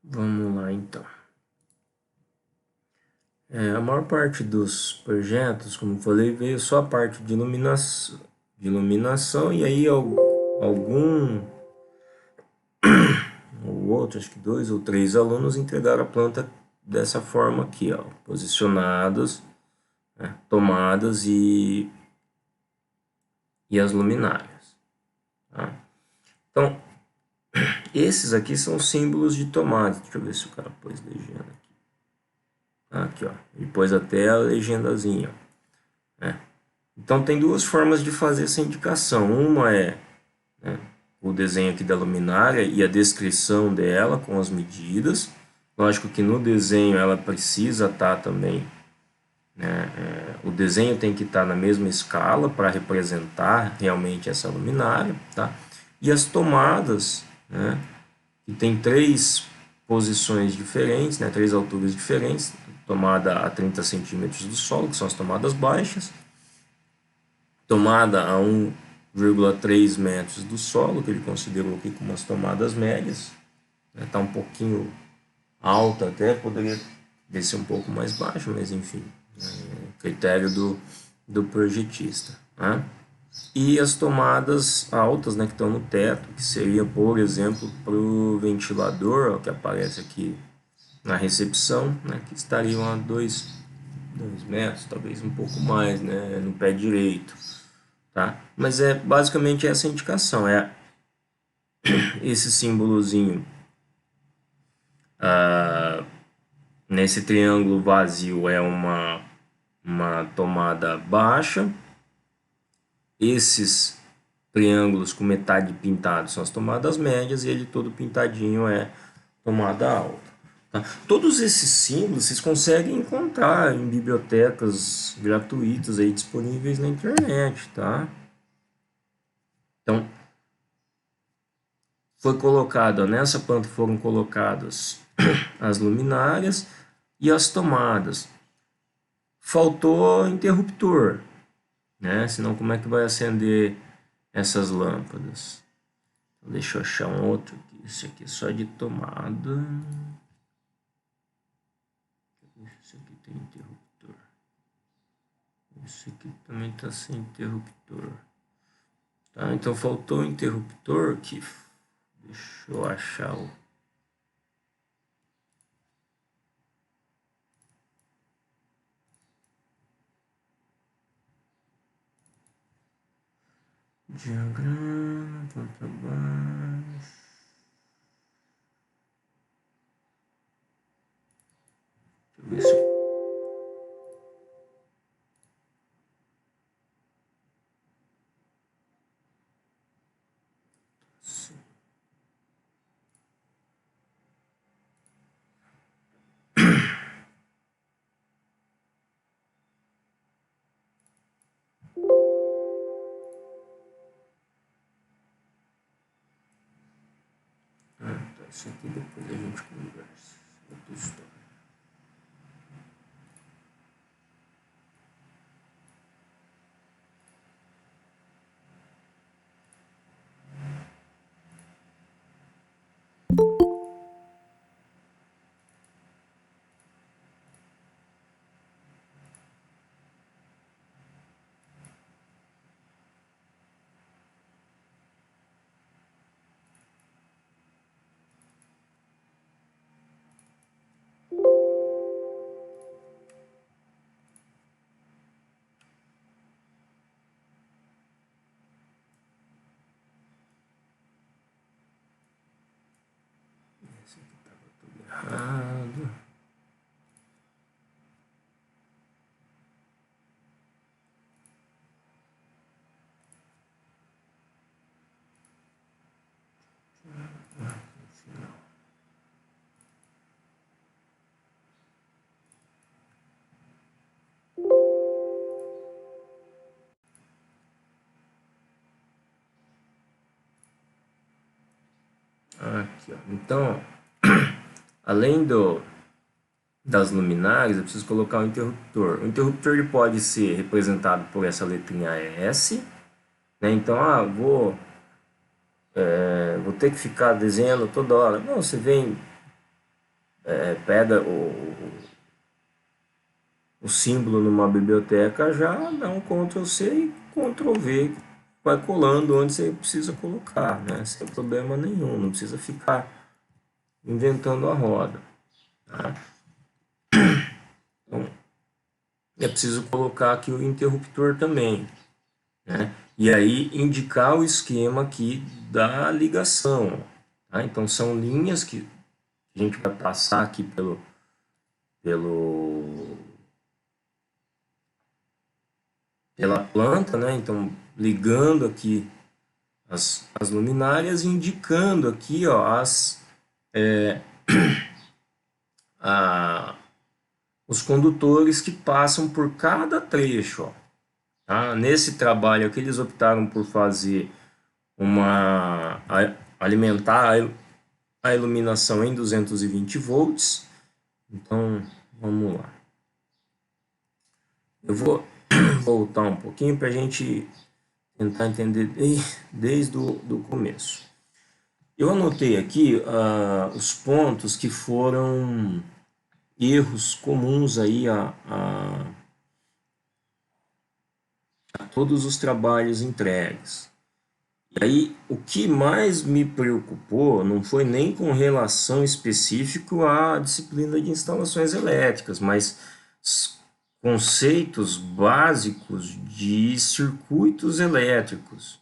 Vamos lá, então. A maior parte dos projetos, como falei, veio só a parte de iluminação e aí algum ou outro, acho que 2 ou 3 alunos entregaram a planta dessa forma aqui, ó, posicionadas, né, tomadas e as luminárias. Tá? Então, esses aqui são símbolos de tomada. Deixa eu ver se o cara pôs legenda aqui. Aqui, ó. Ele pôs até a legendazinha. Né? Então, tem duas formas de fazer essa indicação. Uma é, né, o desenho aqui da luminária e a descrição dela com as medidas. Lógico que no desenho ela precisa estar também, né, o desenho tem que estar na mesma escala para representar realmente essa luminária, tá? E as tomadas, né, que tem três posições diferentes, né, três alturas diferentes, tomada a 30 centímetros do solo, que são as tomadas baixas, tomada a 1,3 metros do solo, que ele considerou aqui como as tomadas médias, está um pouquinho alta até, poderia descer um pouco mais baixo, mas enfim, critério do projetista. Né? E as tomadas altas, né, que estão no teto, que seria, por exemplo, para o ventilador, ó, que aparece aqui na recepção, né, que estariam a 2 metros, talvez um pouco mais, né, no pé direito. Tá? Mas é basicamente essa indicação, é esse símbolozinho nesse triângulo vazio é uma tomada baixa, esses triângulos com metade pintado são as tomadas médias e ele todo pintadinho é tomada alta. Tá? Todos esses símbolos vocês conseguem encontrar em bibliotecas gratuitas aí disponíveis na internet, tá? Então, foi colocado, nessa planta foram colocadas as luminárias e as tomadas. Faltou interruptor, né? Senão como é que vai acender essas lâmpadas? Deixa eu achar um outro aqui. Esse aqui é só de tomada. Esse aqui tem interruptor. Esse aqui também está sem interruptor. Tá? Então faltou o interruptor aqui. Deixa eu achar o... diagrama, planta baixa. Deixa eu ver se... Isso aqui depois a gente conversa. Outra história. Esse aqui estava tudo errado. Aqui, ó. Então, além das luminárias, eu preciso colocar o interruptor. O interruptor ele pode ser representado por essa letrinha S, né? Então, vou ter que ficar desenhando toda hora. Não, você vem pega o símbolo numa biblioteca, já dá um Ctrl+C e Ctrl+V, vai colando onde você precisa colocar, né? Sem problema nenhum, não precisa ficar inventando a roda. Tá? Então, é preciso colocar aqui o interruptor também, né? E aí indicar o esquema aqui da ligação. Tá? Então são linhas que a gente vai passar aqui pela planta, né? Então ligando aqui as luminárias, indicando aqui, ó, os condutores que passam por cada trecho, ó. Tá? Nesse trabalho aqui eles optaram por fazer alimentar a iluminação em 220 volts. Então, vamos lá. Eu vou voltar um pouquinho para a gente tentar entender desde o começo. Eu anotei aqui os pontos que foram erros comuns aí a todos os trabalhos entregues. E aí, o que mais me preocupou não foi nem com relação específico à disciplina de instalações elétricas, mas conceitos básicos de circuitos elétricos.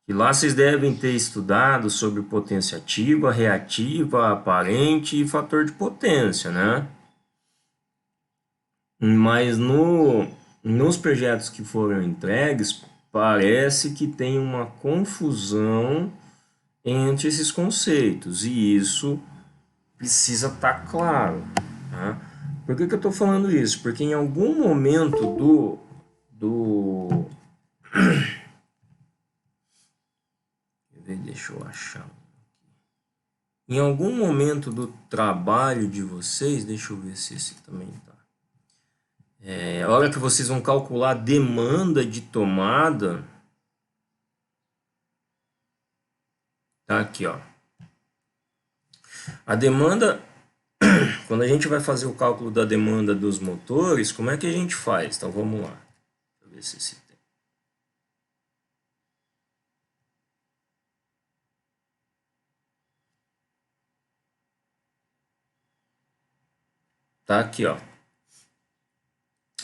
E lá vocês devem ter estudado sobre potência ativa, reativa, aparente e fator de potência, né? Mas nos projetos que foram entregues, parece que tem uma confusão entre esses conceitos, e isso precisa estar claro. Tá? Por que eu estou falando isso? Porque em algum momento deixa eu achar. Em algum momento do trabalho de vocês, deixa eu ver se esse também tá. A hora que vocês vão calcular a demanda de tomada, tá aqui, ó. A demanda, quando a gente vai fazer o cálculo da demanda dos motores, como é que a gente faz? Então vamos lá. Deixa eu ver se esse tem. Tá aqui, ó.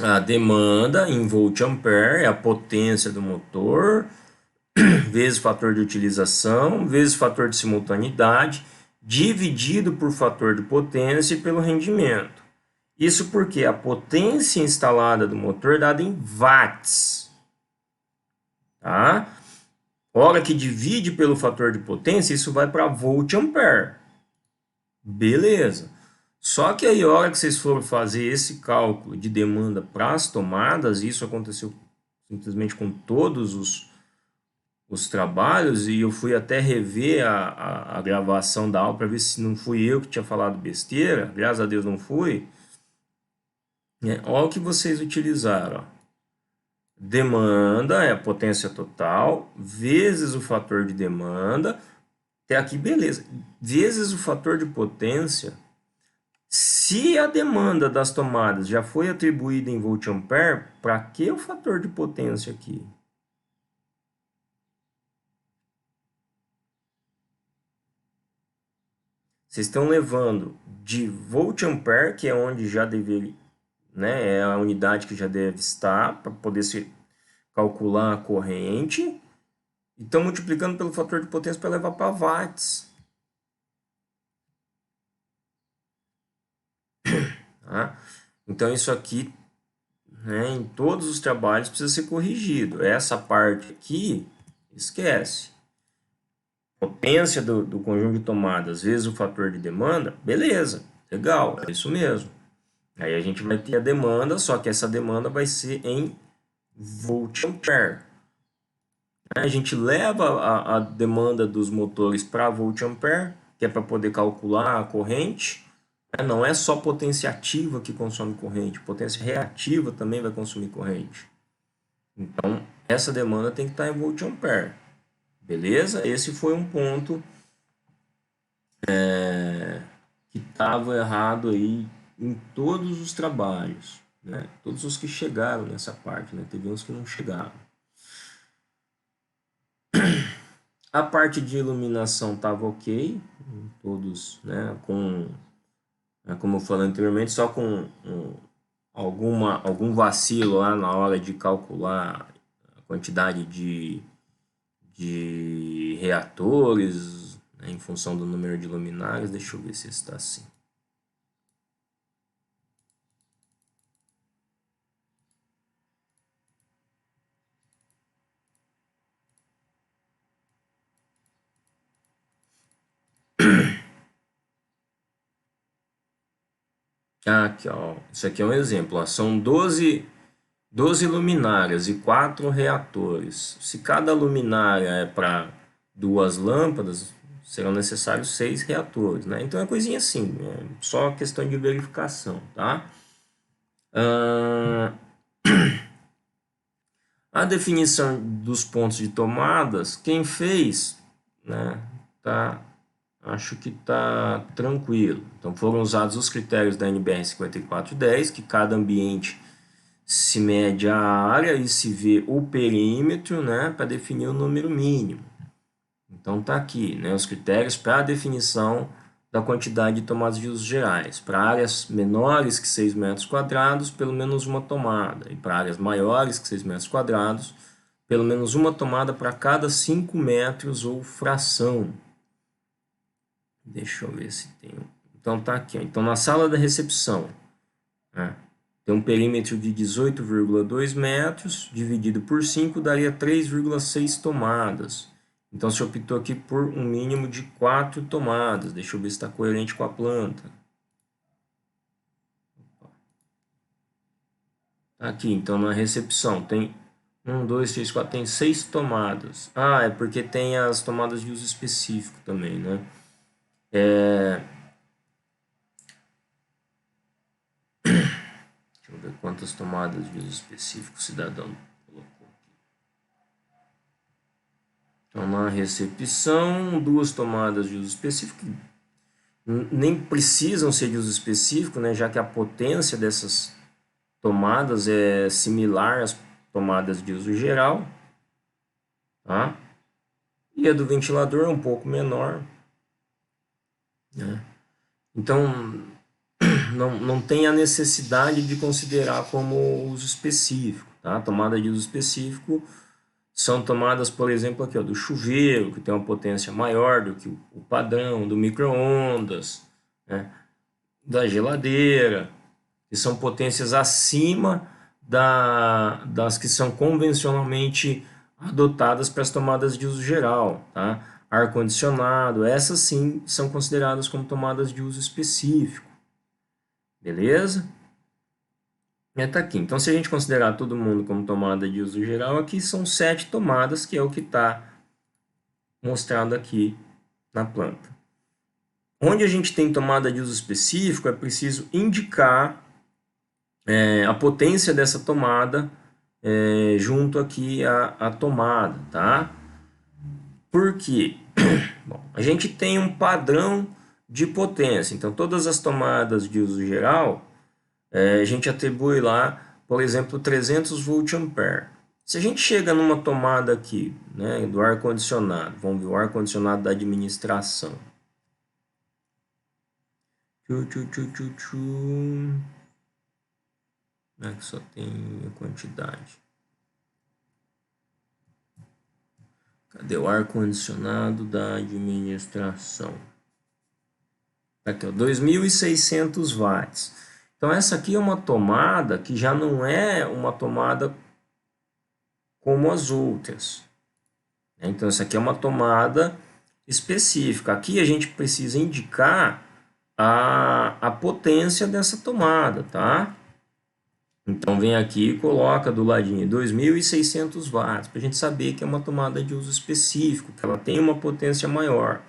A demanda em volt-ampere é a potência do motor, vezes o fator de utilização, vezes o fator de simultaneidade, dividido por fator de potência e pelo rendimento. Isso porque a potência instalada do motor é dada em watts. Tá? Hora que divide pelo fator de potência, isso vai para volt-ampere. Beleza. Só que aí, a hora que vocês foram fazer esse cálculo de demanda para as tomadas, isso aconteceu simplesmente com todos os trabalhos, e eu fui até rever a gravação da aula para ver se não fui eu que tinha falado besteira. Graças a Deus não fui. Olha o que vocês utilizaram. Demanda é a potência total, vezes o fator de demanda. Até aqui, beleza. Vezes o fator de potência. Se a demanda das tomadas já foi atribuída em volt-ampere, para que o fator de potência aqui? Vocês estão levando de volt-ampere, que é onde já deveria, né, é a unidade que já deve estar, para poder se calcular a corrente, e estão multiplicando pelo fator de potência para levar para watts. Tá? Então, isso aqui, né, em todos os trabalhos precisa ser corrigido. Essa parte aqui, esquece. Potência do conjunto de tomadas vezes o fator de demanda, beleza, legal, é isso mesmo. Aí a gente vai ter a demanda, só que essa demanda vai ser em volt-ampere. A gente leva a demanda dos motores para volt-ampere, que é para poder calcular a corrente. Não é só potência ativa que consome corrente, potência reativa também vai consumir corrente. Então, essa demanda tem que estar em volt-ampere. Beleza? Esse foi um ponto que estava errado aí em todos os trabalhos, né? Todos os que chegaram nessa parte, né? Teve uns que não chegaram. A parte de iluminação estava ok, todos, né? Como eu falei anteriormente, só com algum vacilo lá na hora de calcular a quantidade de reatores, né, em função do número de luminárias. Deixa eu ver se está assim. Aqui, ó, isso aqui é um exemplo. Ó, são 12 luminárias e 4 reatores. Se cada luminária é para 2 lâmpadas, serão necessários 6 reatores, né? Então é coisinha assim, é só questão de verificação, tá? A definição dos pontos de tomadas, quem fez, né, acho que tá tranquilo. Então foram usados os critérios da NBR 5410, que cada ambiente se mede a área e se vê o perímetro, né, para definir o número mínimo. Então tá aqui, né, os critérios para a definição da quantidade de tomadas de usos gerais. Para áreas menores que 6 metros quadrados, pelo menos uma tomada. E para áreas maiores que 6 metros quadrados, pelo menos uma tomada para cada 5 metros ou fração. Deixa eu ver se tem. Então tá aqui, ó. Então na sala da recepção, né, tem um perímetro de 18,2 metros, dividido por 5, daria 3,6 tomadas. Então, se optou aqui por um mínimo de 4 tomadas. Deixa eu ver se está coerente com a planta. Aqui, então, na recepção, tem 1, 2, 3, 4, tem 6 tomadas. Ah, é porque tem as tomadas de uso específico também, né? Deixa eu ver quantas tomadas de uso específico o cidadão colocou aqui. Então, na recepção, 2 tomadas de uso específico, nem precisam ser de uso específico, né, já que a potência dessas tomadas é similar às tomadas de uso geral, tá? E a do ventilador é um pouco menor, né? Então, não tem a necessidade de considerar como uso específico, tá? Tomada de uso específico são tomadas, por exemplo, aqui, ó, do chuveiro, que tem uma potência maior do que o padrão, do micro-ondas, né? Da geladeira, que são potências acima das que são convencionalmente adotadas para as tomadas de uso geral, tá? Ar-condicionado, essas sim são consideradas como tomadas de uso específico, beleza? Tá aqui. Então, se a gente considerar todo mundo como tomada de uso geral, aqui são 7 tomadas, que é o que está mostrado aqui na planta. Onde a gente tem tomada de uso específico, é preciso indicar a potência dessa tomada junto aqui à tomada, tá? Por quê? Bom, a gente tem um padrão de potência, então todas as tomadas de uso geral, a gente atribui lá, por exemplo, 300 VA. Se a gente chega numa tomada aqui, né, do ar-condicionado, vamos ver o ar-condicionado da administração. Né, que só tem a quantidade. Cadê o ar-condicionado da administração? Aqui, ó, 2.600 watts. Então, essa aqui é uma tomada que já não é uma tomada como as outras. Então, essa aqui é uma tomada específica. Aqui a gente precisa indicar a potência dessa tomada, tá? Então, vem aqui e coloca do ladinho 2.600 watts, para a gente saber que é uma tomada de uso específico, que ela tem uma potência maior.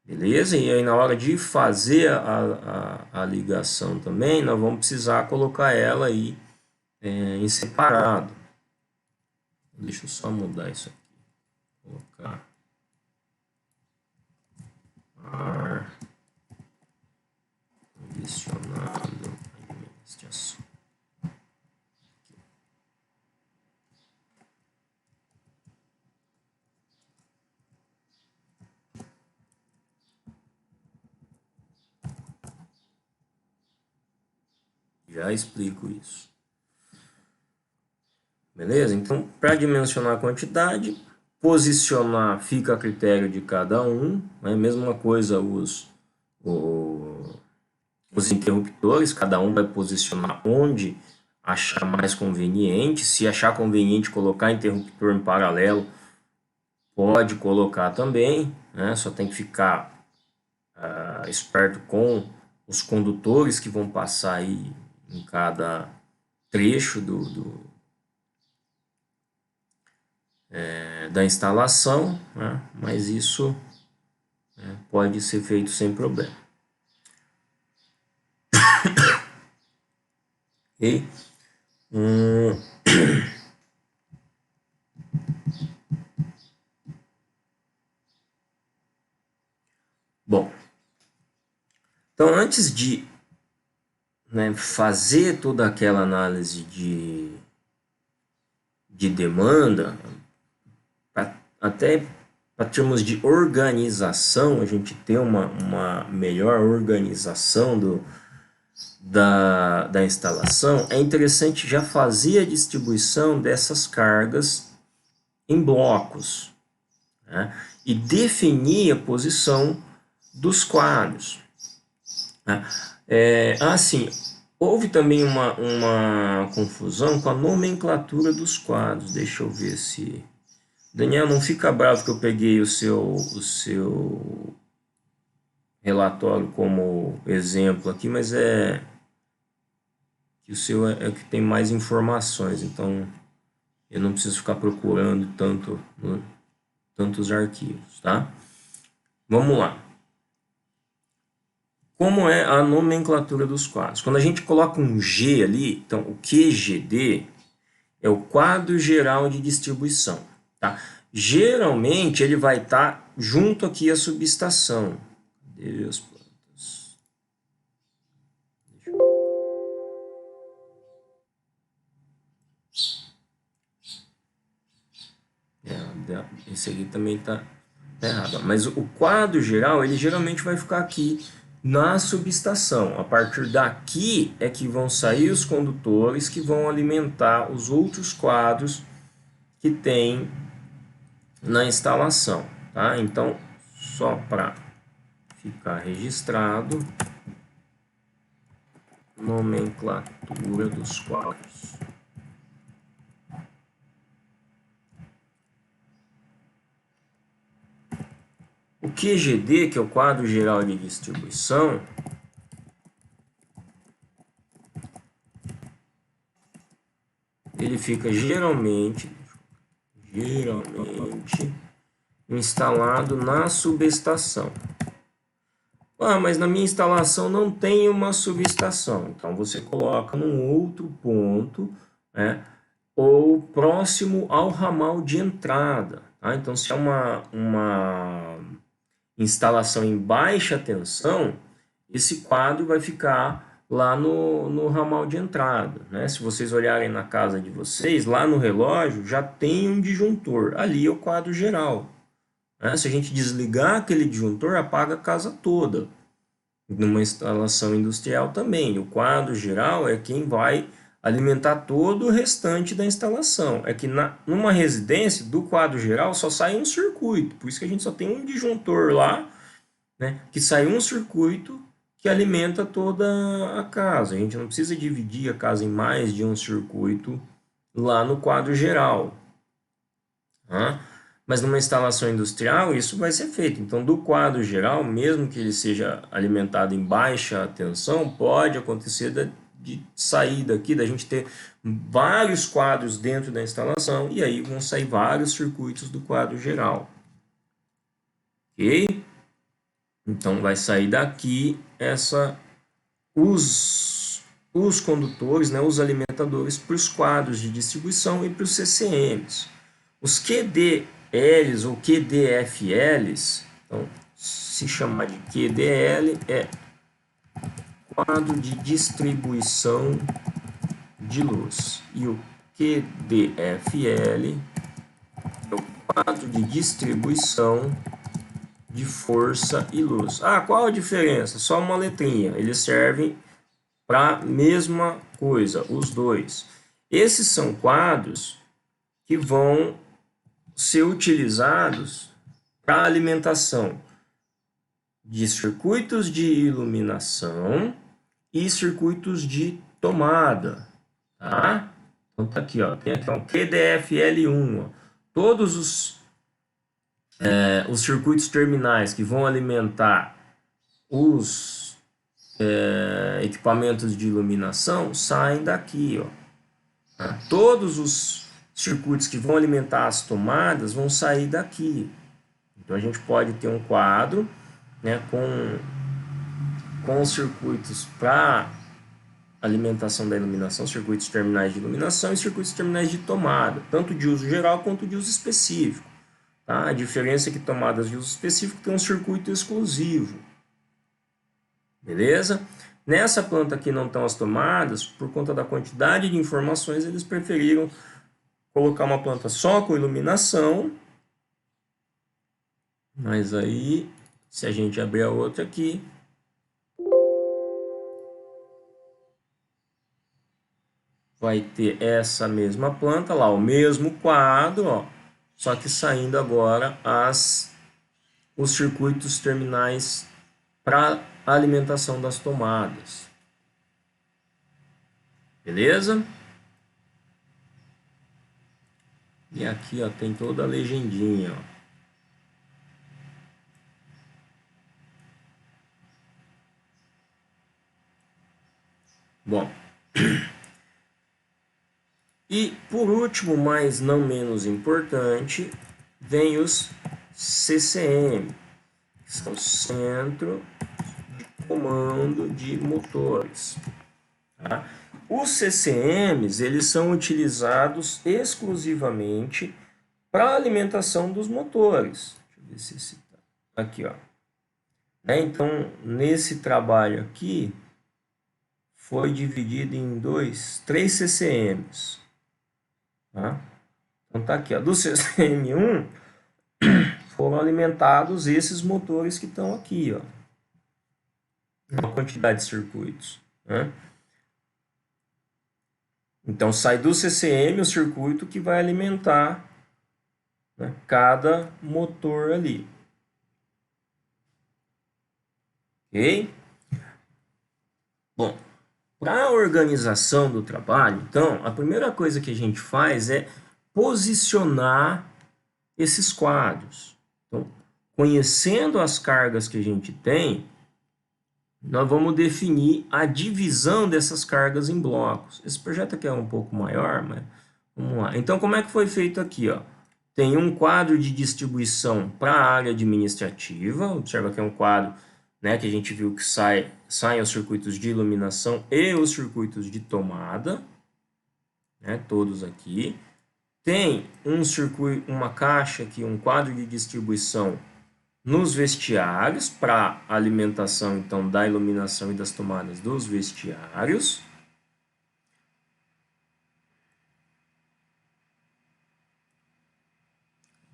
Beleza? E aí, na hora de fazer a ligação também, nós vamos precisar colocar ela aí em separado. Deixa eu só mudar isso aqui. Colocar ar Já explico isso. Beleza? Então, para dimensionar a quantidade, posicionar fica a critério de cada um. Né? Mesma coisa os interruptores, cada um vai posicionar onde achar mais conveniente. Se achar conveniente colocar interruptor em paralelo, pode colocar também, né? Só tem que ficar esperto com os condutores que vão passar aí em cada trecho da instalação, né? Mas isso pode ser feito sem problema. Ok? Bom, então antes de fazer toda aquela análise de demanda, até para termos de organização, a gente ter uma melhor organização da instalação, é interessante já fazer a distribuição dessas cargas em blocos, né? E definir a posição dos quadros. Né? Assim, houve também uma confusão com a nomenclatura dos quadros. Deixa eu ver se... Daniel, não fica bravo que eu peguei o seu relatório como exemplo aqui, mas que o seu é o que tem mais informações, então eu não preciso ficar procurando tantos arquivos, tá? Vamos lá. Como é a nomenclatura dos quadros? Quando a gente coloca um G ali, então o QGD é o quadro geral de distribuição, tá? Geralmente ele vai estar junto aqui à subestação. Cadê as plantas? Esse aqui também está errado. Mas o quadro geral, ele geralmente vai ficar aqui na subestação. A partir daqui é que vão sair os condutores que vão alimentar os outros quadros que tem na instalação, tá? Então, só para ficar registrado, nomenclatura dos quadros. O QGD, que é o quadro geral de distribuição, ele fica geralmente instalado na subestação. Ah, mas na minha instalação não tem uma subestação. Então você coloca num outro ponto, né, ou próximo ao ramal de entrada. Tá? Então, se é uma instalação em baixa tensão, esse quadro vai ficar lá no ramal de entrada. Né? Se vocês olharem na casa de vocês, lá no relógio já tem um disjuntor. Ali é o quadro geral. Né? Se a gente desligar aquele disjuntor, apaga a casa toda. Numa instalação industrial também. O quadro geral é quem vai alimentar todo o restante da instalação. É que numa residência, do quadro geral, só sai um circuito. Por isso que a gente só tem um disjuntor lá, né, que sai um circuito que alimenta toda a casa. A gente não precisa dividir a casa em mais de um circuito lá no quadro geral. Tá? Mas numa instalação industrial isso vai ser feito. Então, do quadro geral, mesmo que ele seja alimentado em baixa tensão, pode acontecer de sair daqui, da gente ter vários quadros dentro da instalação, e aí vão sair vários circuitos do quadro geral. Ok? Então, vai sair daqui os condutores, né, os alimentadores para os quadros de distribuição e para os CCMs. Os QDLs ou QDFLs, então, se chamar de QDL, é quadro de distribuição de luz. E o QDFL é o quadro de distribuição de força e luz. Ah, qual a diferença? Só uma letrinha. Eles servem para a mesma coisa, os dois. Esses são quadros que vão ser utilizados para alimentação de circuitos de iluminação e circuitos de tomada, tá? Então tá aqui, ó, tem aqui um QDFL1, ó. Todos os circuitos terminais que vão alimentar os equipamentos de iluminação saem daqui, ó. Todos os circuitos que vão alimentar as tomadas vão sair daqui. Então a gente pode ter um quadro, né, com os circuitos para alimentação da iluminação, circuitos terminais de iluminação e circuitos terminais de tomada, tanto de uso geral quanto de uso específico. Tá? A diferença é que tomadas de uso específico tem um circuito exclusivo. Beleza? Nessa planta aqui não estão as tomadas, por conta da quantidade de informações, eles preferiram colocar uma planta só com iluminação. Mas aí, se a gente abrir a outra aqui, vai ter essa mesma planta lá, o mesmo quadro, ó, só que saindo agora os circuitos terminais para alimentação das tomadas. Beleza? E aqui, ó, tem toda a legendinha, ó. Bom, e por último, mas não menos importante, vem os CCM, que são Centro de Comando de Motores. Tá? Os CCMs, eles são utilizados exclusivamente para a alimentação dos motores. Deixa eu ver se esse tá aqui, ó. Então, nesse trabalho aqui, foi dividido em três CCMs. Tá? Então tá aqui, ó. Do CCM1 foram alimentados esses motores que estão aqui, ó. Uma quantidade de circuitos, né? Então sai do CCM o circuito que vai alimentar, né, cada motor ali. Ok? Bom, para a organização do trabalho, então, a primeira coisa que a gente faz é posicionar esses quadros. Então, conhecendo as cargas que a gente tem, nós vamos definir a divisão dessas cargas em blocos. Esse projeto aqui é um pouco maior, mas vamos lá. Então, como é que foi feito aqui, ó? Tem um quadro de distribuição para a área administrativa. Observa que é um quadro, né, que a gente viu que saem os circuitos de iluminação e os circuitos de tomada, né, todos aqui. Tem um circuito, uma caixa aqui, um quadro de distribuição nos vestiários para alimentação, então, da iluminação e das tomadas dos vestiários.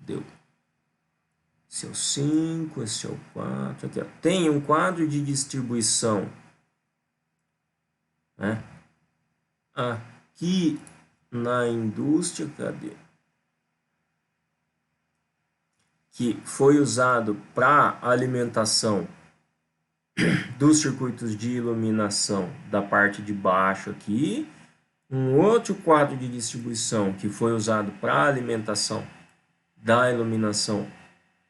Deu. Esse é o 5, esse é o 4. Aqui, ó. Tem um quadro de distribuição, né, aqui na indústria, cadê? Que foi usado para alimentação dos circuitos de iluminação da parte de baixo aqui. Um outro quadro de distribuição que foi usado para alimentação da iluminação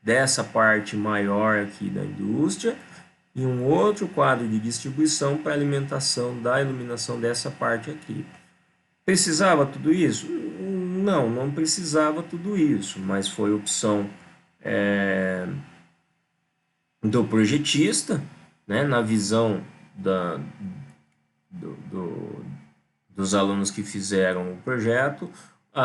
dessa parte maior aqui da indústria. E um outro quadro de distribuição para alimentação da iluminação dessa parte aqui. Precisava tudo isso? Não, não precisava tudo isso, mas foi opção do projetista, né, na visão dos alunos que fizeram o projeto.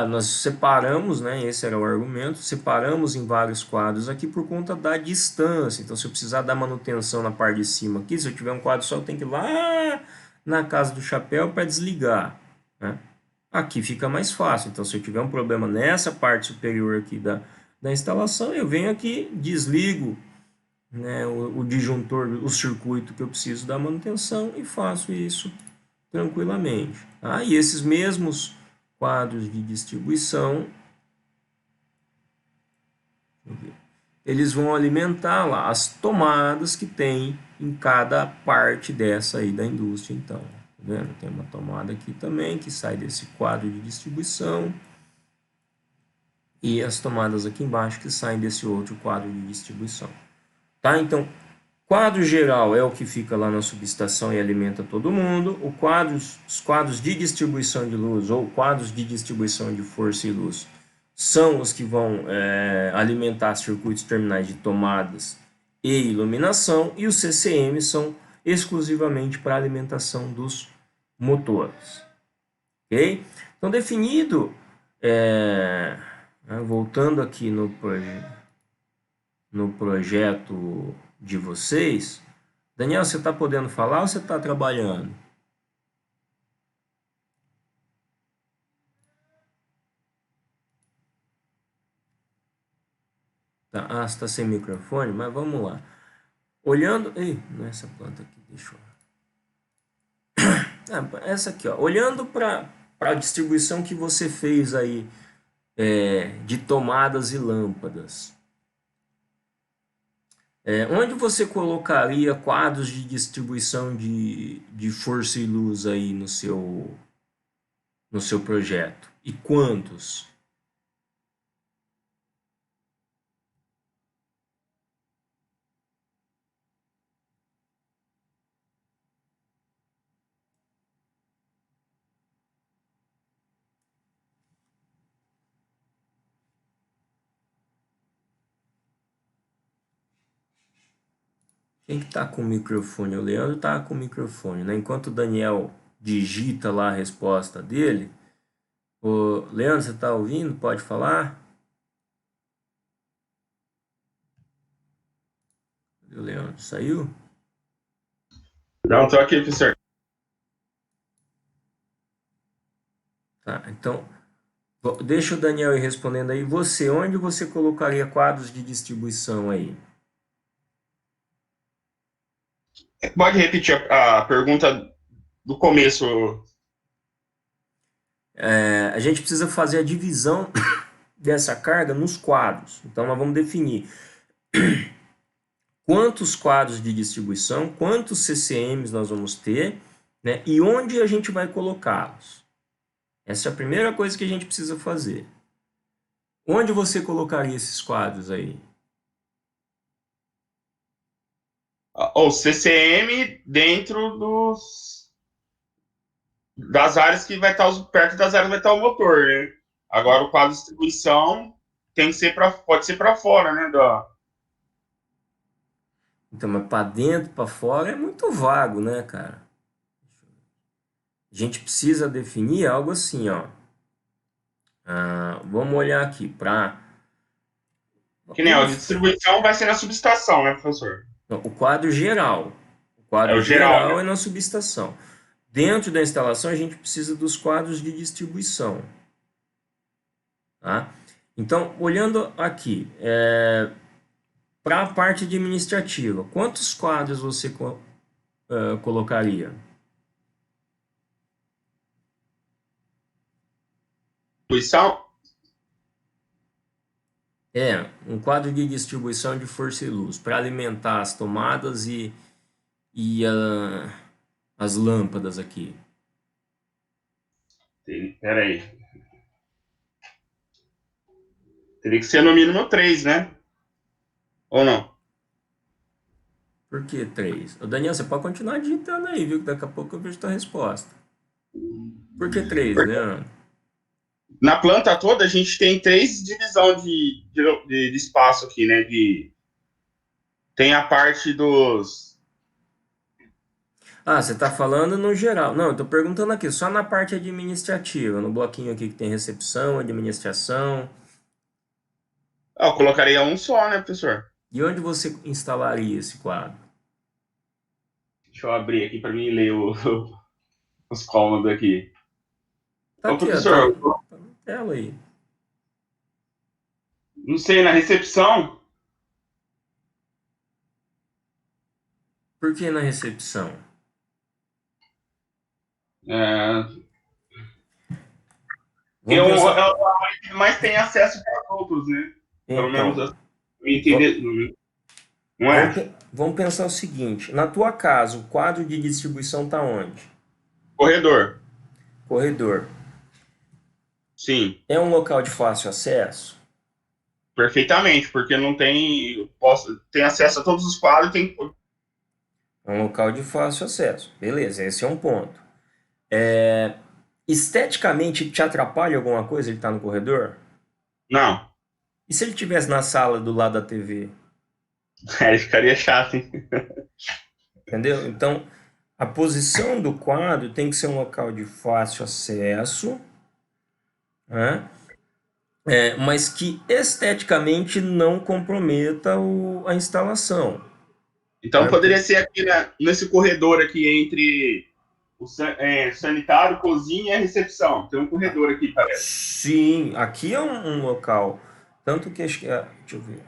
Nós separamos, né, esse era o argumento, separamos em vários quadros aqui por conta da distância. Então, se eu precisar dar manutenção na parte de cima aqui, se eu tiver um quadro só, eu tenho que ir lá na casa do chapéu para desligar, né? Aqui fica mais fácil. Então, se eu tiver um problema nessa parte superior aqui da instalação, eu venho aqui, desligo, né, o disjuntor, o circuito que eu preciso dar manutenção e faço isso tranquilamente. Tá? E esses mesmos quadros de distribuição, eles vão alimentar lá as tomadas que tem em cada parte dessa aí da indústria, então. Tá vendo? Tem uma tomada aqui também que sai desse quadro de distribuição e as tomadas aqui embaixo que saem desse outro quadro de distribuição. Tá? Então, quadro geral é o que fica lá na subestação e alimenta todo mundo. Os quadros de distribuição de luz ou quadros de distribuição de força e luz são os que vão alimentar circuitos terminais de tomadas e iluminação, e os CCM são exclusivamente para alimentação dos motores. Ok? Então, definido, voltando aqui no projeto de vocês. Daniel, você está podendo falar ou você está trabalhando? Tá, você está sem microfone, mas vamos lá. Olhando. Ei, não é essa planta aqui, deixa eu. Essa aqui, ó. Olhando para a distribuição que você fez aí de tomadas e lâmpadas. Onde você colocaria quadros de distribuição de força e luz aí no seu projeto? E quantos? Quem que tá com o microfone? O Leandro tá com o microfone, né? Enquanto o Daniel digita lá a resposta dele. Ô, Leandro, você tá ouvindo? Pode falar? O Leandro saiu? Não, tô aqui, professor. Tá, então deixa o Daniel ir respondendo aí. Você, onde você colocaria quadros de distribuição aí? Pode repetir a pergunta do começo? A gente precisa fazer a divisão dessa carga nos quadros. Então nós vamos definir quantos quadros de distribuição, quantos CCMs nós vamos ter, né, e onde a gente vai colocá-los. Essa é a primeira coisa que a gente precisa fazer. Onde você colocaria esses quadros aí? O CCM dentro das áreas que vai estar, perto das áreas vai estar o motor, né? Agora o quadro de distribuição tem que ser pode ser para fora, né? Então, mas para dentro, para fora é muito vago, né, cara? A gente precisa definir algo assim, ó. Vamos olhar aqui para Que nem, ó, de distribuição vai ser na subestação, né, professor? o quadro geral. O É quadro o geral, né? geral é na subestação. Dentro da instalação, a gente precisa dos quadros de distribuição. Tá? Então, olhando aqui, para a parte administrativa, quantos quadros você colocaria? Distribuição, Um quadro de distribuição de força e luz para alimentar as tomadas e as lâmpadas aqui. peraí. Teria que ser no mínimo 3, né? Ou não? Por que 3? Ô, Daniel, você pode continuar digitando aí, viu? Que daqui a pouco eu vejo a tua resposta. Por que 3, Leandro? Na planta toda, a gente tem 3 divisões de espaço aqui, né? Tem a parte dos. Você está falando no geral. Não, eu estou perguntando aqui, só na parte administrativa, no bloquinho aqui que tem recepção, administração. Eu colocaria um só, né, professor? E onde você instalaria esse quadro? Deixa eu abrir aqui para mim ler os cômodos aqui. Tá Ô, aqui, ó, tá professor, na tela aí. não sei, na recepção, Por que na recepção? É, Vamos pensar. mas tem acesso para outros, né? Pelo menos Então, assim, me va- entender, não é? vamos pensar o seguinte: na tua casa, o quadro de distribuição está onde? Corredor, Corredor. sim, É um local de fácil acesso? perfeitamente, porque não tem, tem acesso a todos os quadros, tem, É um local de fácil acesso. Beleza, esse é um ponto. Esteticamente, te atrapalha alguma coisa ele estar no corredor? não, E se ele estivesse na sala do lado da TV? aí ficaria chato, hein? Entendeu? Então, a posição do quadro tem que ser um local de fácil acesso, né? Mas que esteticamente não comprometa a instalação. Então Né? poderia ser aqui nesse corredor aqui entre o sanitário, cozinha e recepção. Tem um corredor aqui, parece. Sim, aqui é um local. Tanto que acho que. Deixa eu ver.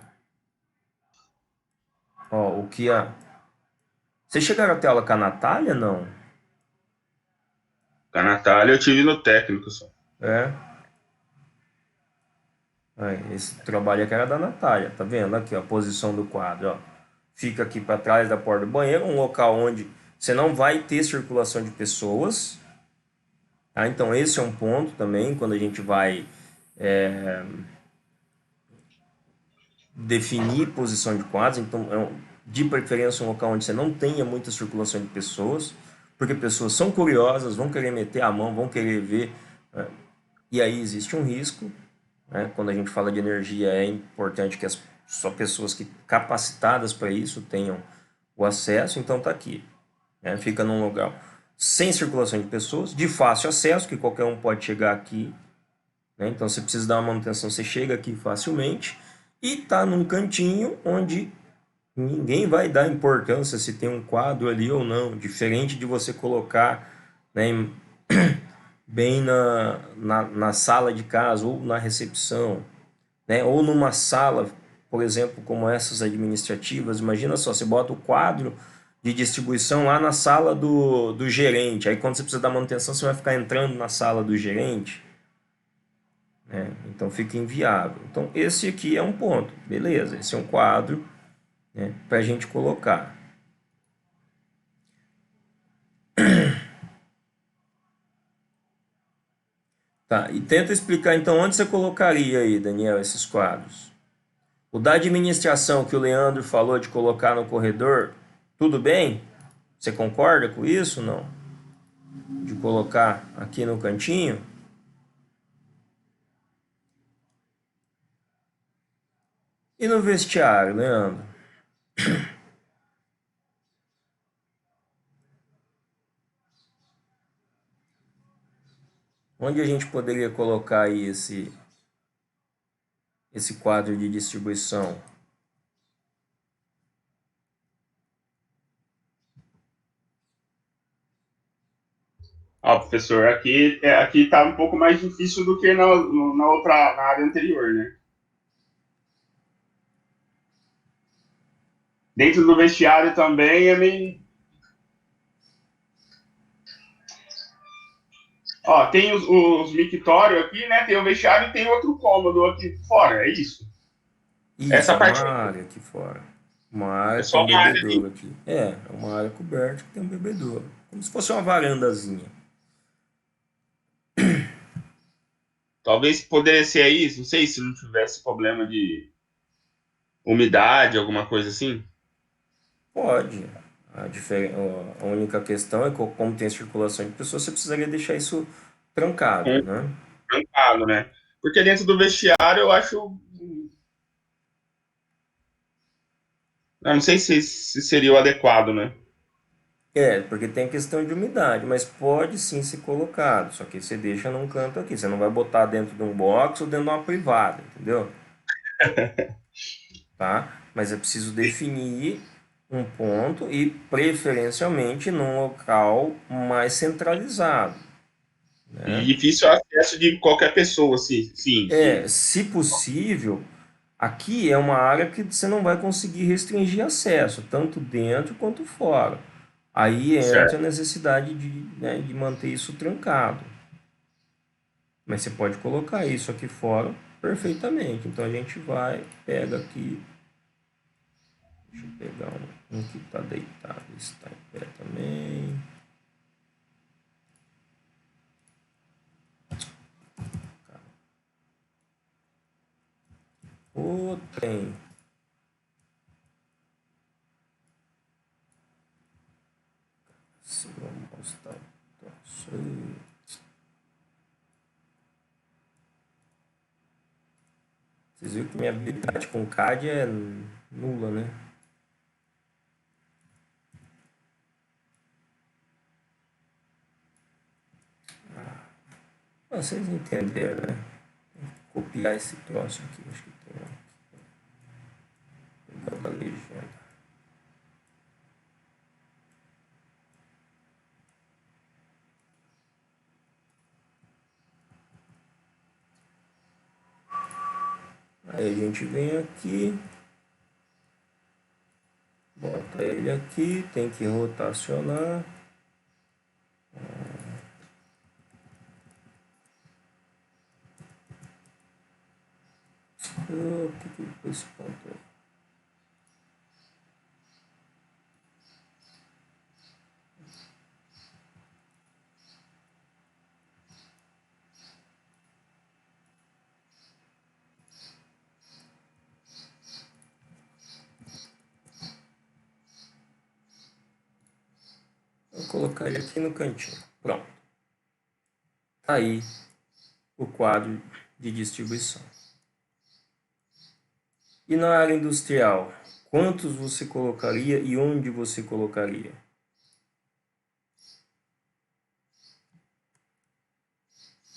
Ó, o que a. Vocês chegaram até aula com a Natália, não? A Natália eu tive no técnico só. É. Aí, esse trabalho aqui era da Natália, tá vendo? Aqui, ó, a posição do quadro, ó. Fica aqui para trás da porta do banheiro, um local onde você não vai ter circulação de pessoas. Tá? Então, esse é um ponto também, quando a gente vai definir posição de quadros. Então, de preferência, um local onde você não tenha muita circulação de pessoas, porque pessoas são curiosas, vão querer meter a mão, vão querer ver. Né? E aí existe um risco. Né? Quando a gente fala de energia, é importante que só pessoas capacitadas para isso tenham o acesso. Então, está aqui. Né? Fica num lugar sem circulação de pessoas, de fácil acesso, que qualquer um pode chegar aqui. Né? Então, você precisa dar uma manutenção, você chega aqui facilmente. E está num cantinho onde ninguém vai dar importância se tem um quadro ali ou não. Diferente de você colocar, né, bem na sala de casa ou na recepção, né? Ou numa sala, por exemplo, como essas administrativas. Imagina só, você bota o quadro de distribuição lá na sala do gerente. Aí quando você precisa da manutenção, você vai ficar entrando na sala do gerente. Né? Então fica inviável. Então esse aqui é um ponto. Beleza, esse é um quadro, né, para a gente colocar. Tá, e tenta explicar então onde você colocaria aí, Daniel, esses quadros. O da administração que o Leandro falou de colocar no corredor, tudo bem? Você concorda com isso? Não? De colocar aqui no cantinho? E no vestiário, Leandro? Onde a gente poderia colocar aí esse quadro de distribuição? Ó, professor, aqui tá um pouco mais difícil do que na área anterior, né? Dentro do vestiário também é meio. Ó, tem os mictórios aqui, né? Tem o vestiário e tem outro cômodo aqui fora, é isso. Isso, Essa é uma parte área aqui fora. Uma é área que tem só um uma área ali. bebedouro aqui. É uma área coberta que tem um bebedouro. Como se fosse uma varandazinha. Talvez poderia ser isso, não sei se não tivesse problema de umidade, alguma coisa assim. Pode. A única questão é que, como tem circulação de pessoas, você precisaria deixar isso trancado, né? Trancado, né? Porque dentro do vestiário eu acho. Eu não sei se seria o adequado, né? Porque tem questão de umidade, mas pode sim ser colocado. Só que você deixa num canto aqui. Você não vai botar dentro de um box ou dentro de uma privada, entendeu? Tá? Mas é preciso definir um ponto e preferencialmente num local mais centralizado, E né? difícil acesso de qualquer pessoa, sim, sim. Se possível, aqui é uma área que você não vai conseguir restringir acesso, tanto dentro quanto fora. Aí entra certo. a necessidade né, de manter isso trancado. Mas você pode colocar isso aqui fora perfeitamente. Então a gente vai, pega aqui. Deixa eu pegar um que está deitado. Está em pé também. O trem. Se vamos mostrar. Vocês viram que minha habilidade com CAD é nula, né? Vocês entenderam, né? Vou copiar esse troço aqui. Acho que tem um aqui. Da legenda. Aí a gente vem aqui, bota ele aqui, tem que rotacionar. O que foi esse ponto aí? Vou colocar ele aqui no cantinho. Pronto. Aí o quadro de distribuição. E na área industrial, quantos você colocaria e onde você colocaria?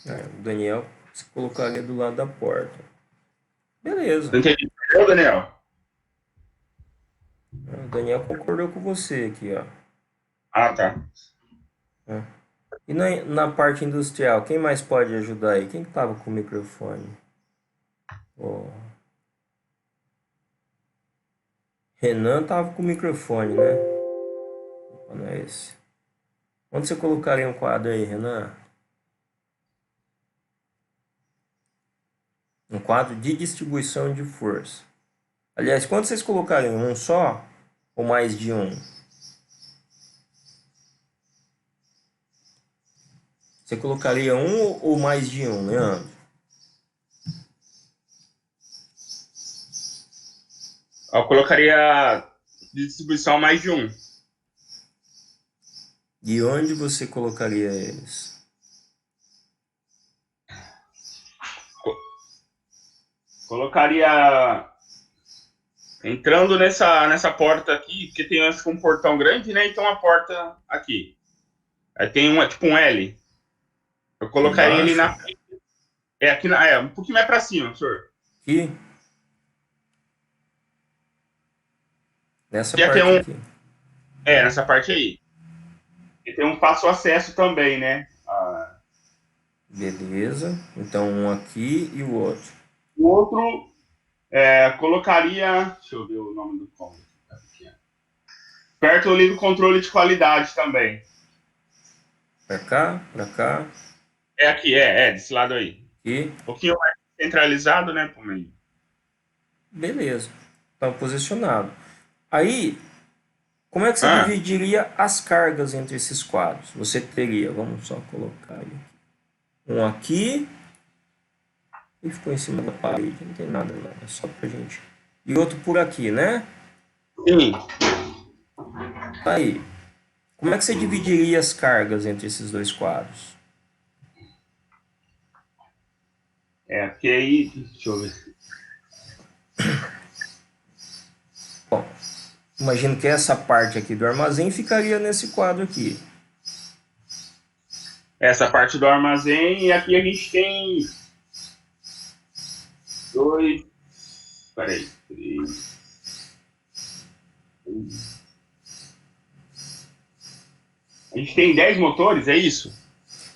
O Daniel você colocaria do lado da porta. Beleza. Não entendi, Daniel? O Daniel concordou com você aqui, ó. Ah, tá. E na parte industrial, quem mais pode ajudar aí? Quem estava com o microfone? Oh. Renan estava com o microfone, né? Não é esse. Onde você colocaria um quadro aí, Renan? Um quadro de distribuição de força. Aliás, quando vocês colocariam um só ou mais de um? Você colocaria um ou mais de um, Leandro? Eu colocaria distribuição mais de um. E onde você colocaria eles? Colocaria entrando nessa porta aqui, porque tem acho que um portão grande, né? Então a porta aqui. Aí tem uma, tipo um L. Eu colocaria ele Embaixo? na. Aqui um pouquinho mais pra cima, senhor. Aqui? Nessa Já tem parte um. aqui. Nessa parte aí. E tem um fácil acesso também, né? Beleza. Então um aqui e o outro. O outro colocaria. Deixa eu ver o nome do cômodo. Perto ali do controle de qualidade também. Pra cá, pra cá. É aqui, desse lado aí. E Um pouquinho mais centralizado, né, pro meio. beleza. Tá posicionado. Aí, como é que você dividiria as cargas entre esses quadros? Você teria, vamos só colocar aí. Um aqui. E ficou em cima da parede. Não tem nada não. É só pra gente. E outro por aqui, né? Sim. Aí. Como é que você dividiria as cargas entre esses dois quadros? Porque aí. Deixa eu ver. Bom, imagino que essa parte aqui do armazém ficaria nesse quadro aqui. Essa parte do armazém, e aqui a gente tem 2. Peraí. 3. A gente tem 10 motores, é isso?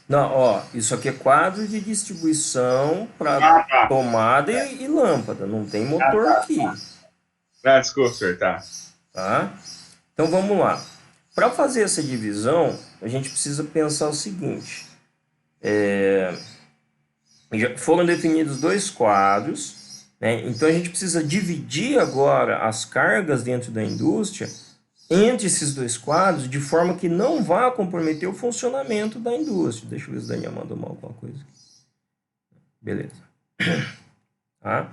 Não, ó, isso aqui é quadro de distribuição para tomada e lâmpada. Não tem motor aqui. Desculpa, senhor, tá. Tá? Então vamos lá. para fazer essa divisão, a gente precisa pensar o seguinte. Já foram definidos dois quadros, né? Então a gente precisa dividir agora as cargas dentro da indústria entre esses dois quadros, de forma que não vá comprometer o funcionamento da indústria. Deixa eu ver se o Daniel mandou mal alguma coisa aqui. Beleza. Tá?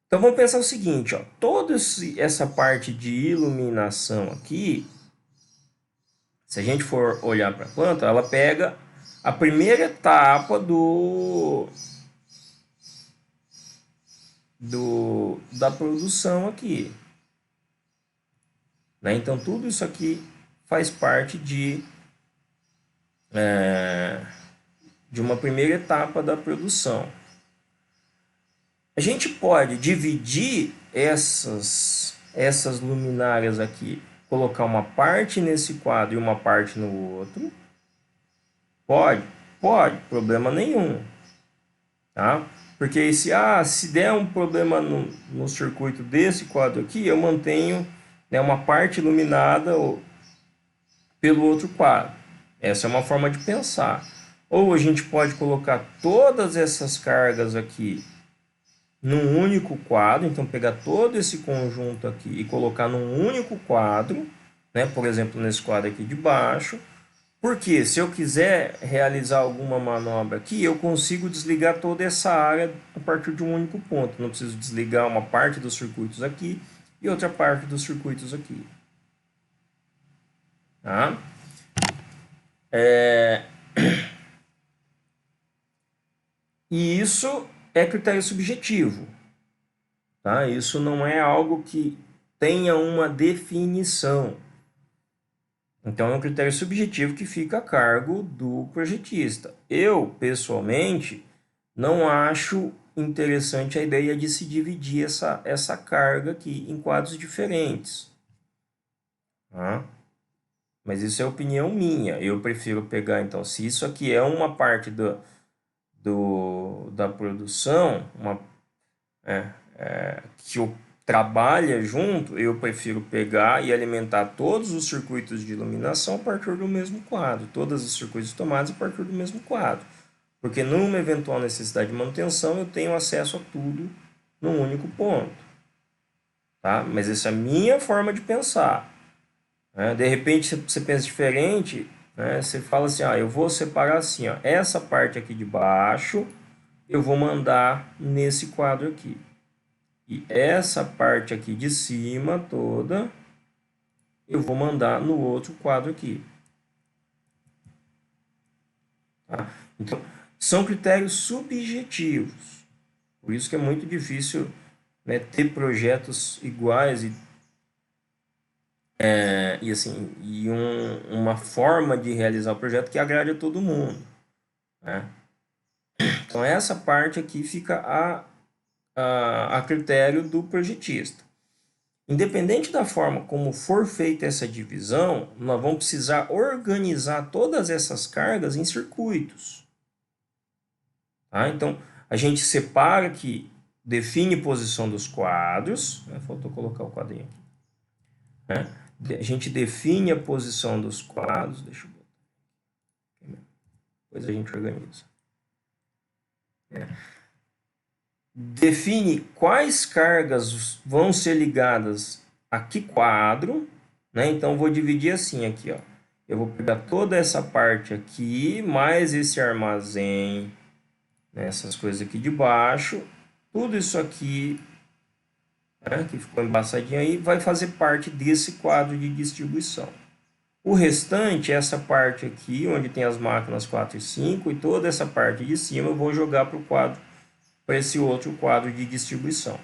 Então vamos pensar o seguinte, ó, toda essa parte de iluminação aqui, se a gente for olhar para a planta, ela pega a primeira etapa da produção aqui. Né? Então tudo isso aqui faz parte de uma primeira etapa da produção. A gente pode dividir essas luminárias aqui, colocar uma parte nesse quadro e uma parte no outro. Pode, problema nenhum. Tá? Porque se der um problema no circuito desse quadro aqui, eu mantenho, né, uma parte iluminada pelo outro quadro. Essa é uma forma de pensar. Ou a gente pode colocar todas essas cargas aqui num único quadro, então pegar todo esse conjunto aqui e colocar num único quadro, né? Por exemplo, nesse quadro aqui de baixo, porque se eu quiser realizar alguma manobra aqui, eu consigo desligar toda essa área a partir de um único ponto. Não preciso desligar uma parte dos circuitos aqui e outra parte dos circuitos aqui. Tá? E isso é critério subjetivo. Tá? Isso não é algo que tenha uma definição. Então, é um critério subjetivo que fica a cargo do projetista. Eu, pessoalmente, não acho interessante a ideia de se dividir essa carga aqui em quadros diferentes. Tá? Mas isso é opinião minha. Eu prefiro pegar, então, se isso aqui é uma parte da produção, que eu trabalha junto, eu prefiro pegar e alimentar todos os circuitos de iluminação a partir do mesmo quadro, todos os circuitos tomados a partir do mesmo quadro, porque numa eventual necessidade de manutenção eu tenho acesso a tudo num único ponto, tá? Mas essa é a minha forma de pensar, né? De repente você pensa diferente, né? Você fala assim, eu vou separar assim, essa parte aqui de baixo eu vou mandar nesse quadro aqui. E essa parte aqui de cima toda, eu vou mandar no outro quadro aqui. Tá? Então, são critérios subjetivos. Por isso que é muito difícil, né, ter projetos iguais uma forma de realizar o projeto que agrade a todo mundo. Né? Então, essa parte aqui fica a critério do projetista. Independente da forma como for feita essa divisão, nós vamos precisar organizar todas essas cargas em circuitos. Tá? Então, a gente separa aqui, define posição dos quadros, faltou colocar o quadrinho aqui. Né? A gente define a posição dos quadros, deixa eu botar. Depois a gente organiza. Define quais cargas vão ser ligadas a que quadro, né? Então, vou dividir assim aqui, ó. Eu vou pegar toda essa parte aqui, mais esse armazém, né? Essas coisas aqui de baixo, tudo isso aqui, né? Que ficou embaçadinho aí, vai fazer parte desse quadro de distribuição. O restante, essa parte aqui, onde tem as máquinas 4 e 5, e toda essa parte de cima, eu vou jogar para o quadro, para esse outro quadro de distribuição.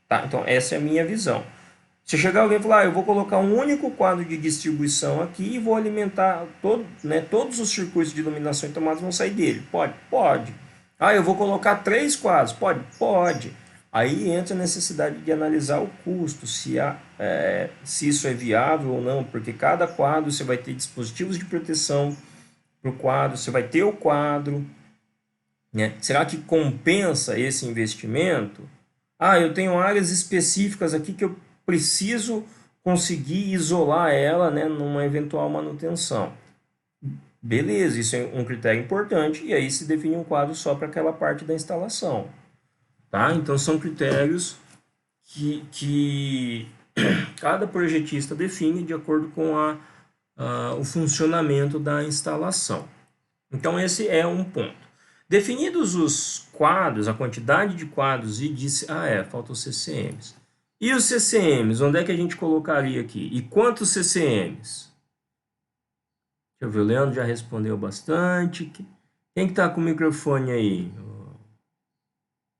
Tá? Então, essa é a minha visão. Se chegar alguém e falar, eu vou colocar um único quadro de distribuição aqui e vou alimentar todos os circuitos de iluminação e tomadas vão sair dele. Pode? Pode. Eu vou colocar 3 quadros. Pode? Pode. Aí entra a necessidade de analisar o custo, se isso é viável ou não, porque cada quadro você vai ter dispositivos de proteção para o quadro, você vai ter o quadro, né? Será que compensa esse investimento? Eu tenho áreas específicas aqui que eu preciso conseguir isolar ela, né, numa eventual manutenção. Beleza, isso é um critério importante, e aí se define um quadro só para aquela parte da instalação. Tá? Então são critérios que cada projetista define de acordo com o funcionamento da instalação. Então esse é um ponto. Definidos os quadros, a quantidade de quadros e de... faltam os CCMs. E os CCMs, onde é que a gente colocaria aqui? E quantos CCMs? Deixa eu ver, o Leandro já respondeu bastante. Quem que tá com o microfone aí? O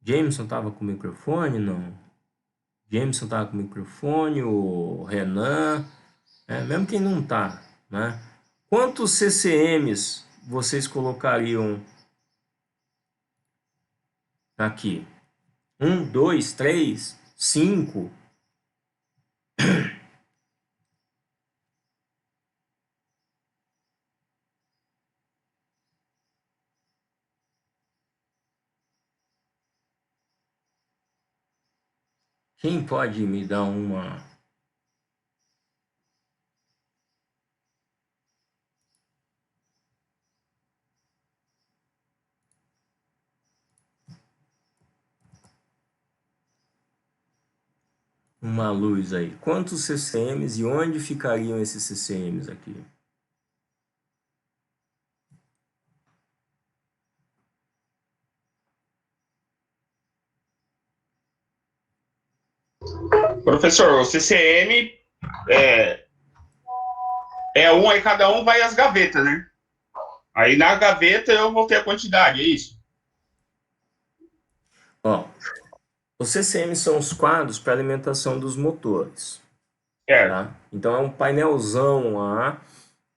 Jameson estava com o microfone? Não. Jameson estava com o microfone, o Renan, mesmo quem não tá, né? Quantos CCMs vocês colocariam aqui? 1, 2, 3, 5? Quem pode me dar uma luz aí? Quantos CCMs e onde ficariam esses CCMs aqui? Professor, o CCM é um, aí cada um vai às gavetas, né? Aí na gaveta eu vou ter a quantidade, é isso? Ó, os CCMs são os quadros para alimentação dos motores. Certo. Tá? Então é um painelzão lá.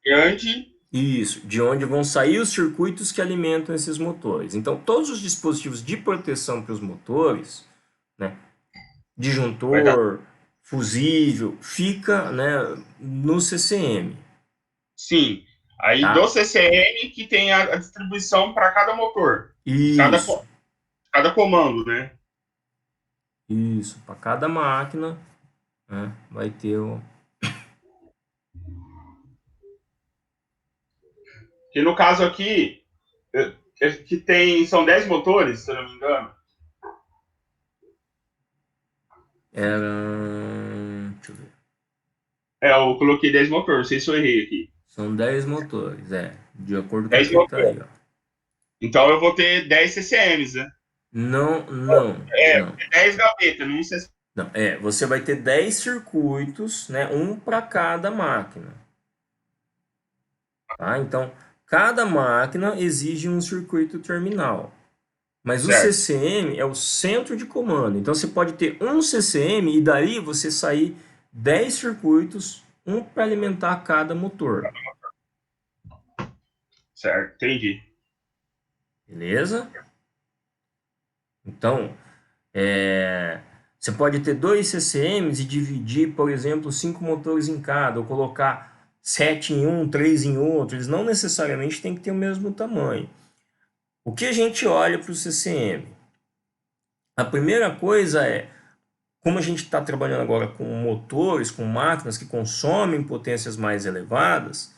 Grande. Isso, de onde vão sair os circuitos que alimentam esses motores. Então, todos os dispositivos de proteção para os motores, né, Vai dar. disjuntor, fusível, fica, né, no CCM. Sim. Aí do Tá? CCM que tem a distribuição para cada motor. Cada, Isso, cada comando, né? isso. Para cada máquina, né, vai ter o... Que no caso aqui, que tem, são 10 motores, se eu não me engano. Deixa eu ver. Eu coloquei 10 motores, não sei se eu errei aqui. São 10 motores, de acordo com o 10 que está aí, motores. ó. Então eu vou ter 10 CCMs, né? Não, não, É, não. 10 gavetas, não CCM. Não, você vai ter 10 circuitos, né, um para cada máquina. Tá? Então, cada máquina exige um circuito terminal. Mas o Certo. CCM é o centro de comando. Então, você pode ter um CCM e daí você sair 10 circuitos, um para alimentar cada motor. Certo, entendi. Beleza? Então, você pode ter dois CCMs e dividir, por exemplo, 5 motores em cada, ou colocar 7 em um, 3 em outro. Eles não necessariamente têm que ter o mesmo tamanho. O que a gente olha para o CCM? A primeira coisa é, como a gente está trabalhando agora com motores, com máquinas que consomem potências mais elevadas,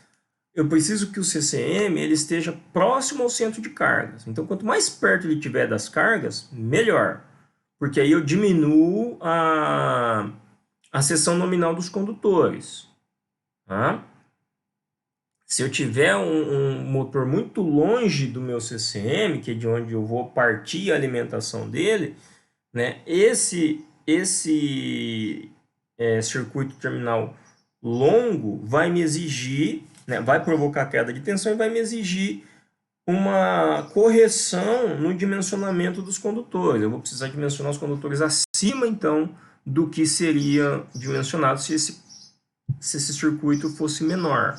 eu preciso que o CCM ele esteja próximo ao centro de cargas. Então, quanto mais perto ele estiver das cargas, melhor. Porque aí eu diminuo a seção nominal dos condutores. Tá? Se eu tiver um motor muito longe do meu CCM, que é de onde eu vou partir a alimentação dele, né, esse circuito terminal longo vai me exigir, né, vai provocar queda de tensão e vai me exigir uma correção no dimensionamento dos condutores. Eu vou precisar dimensionar os condutores acima, então, do que seria dimensionado se esse circuito fosse menor.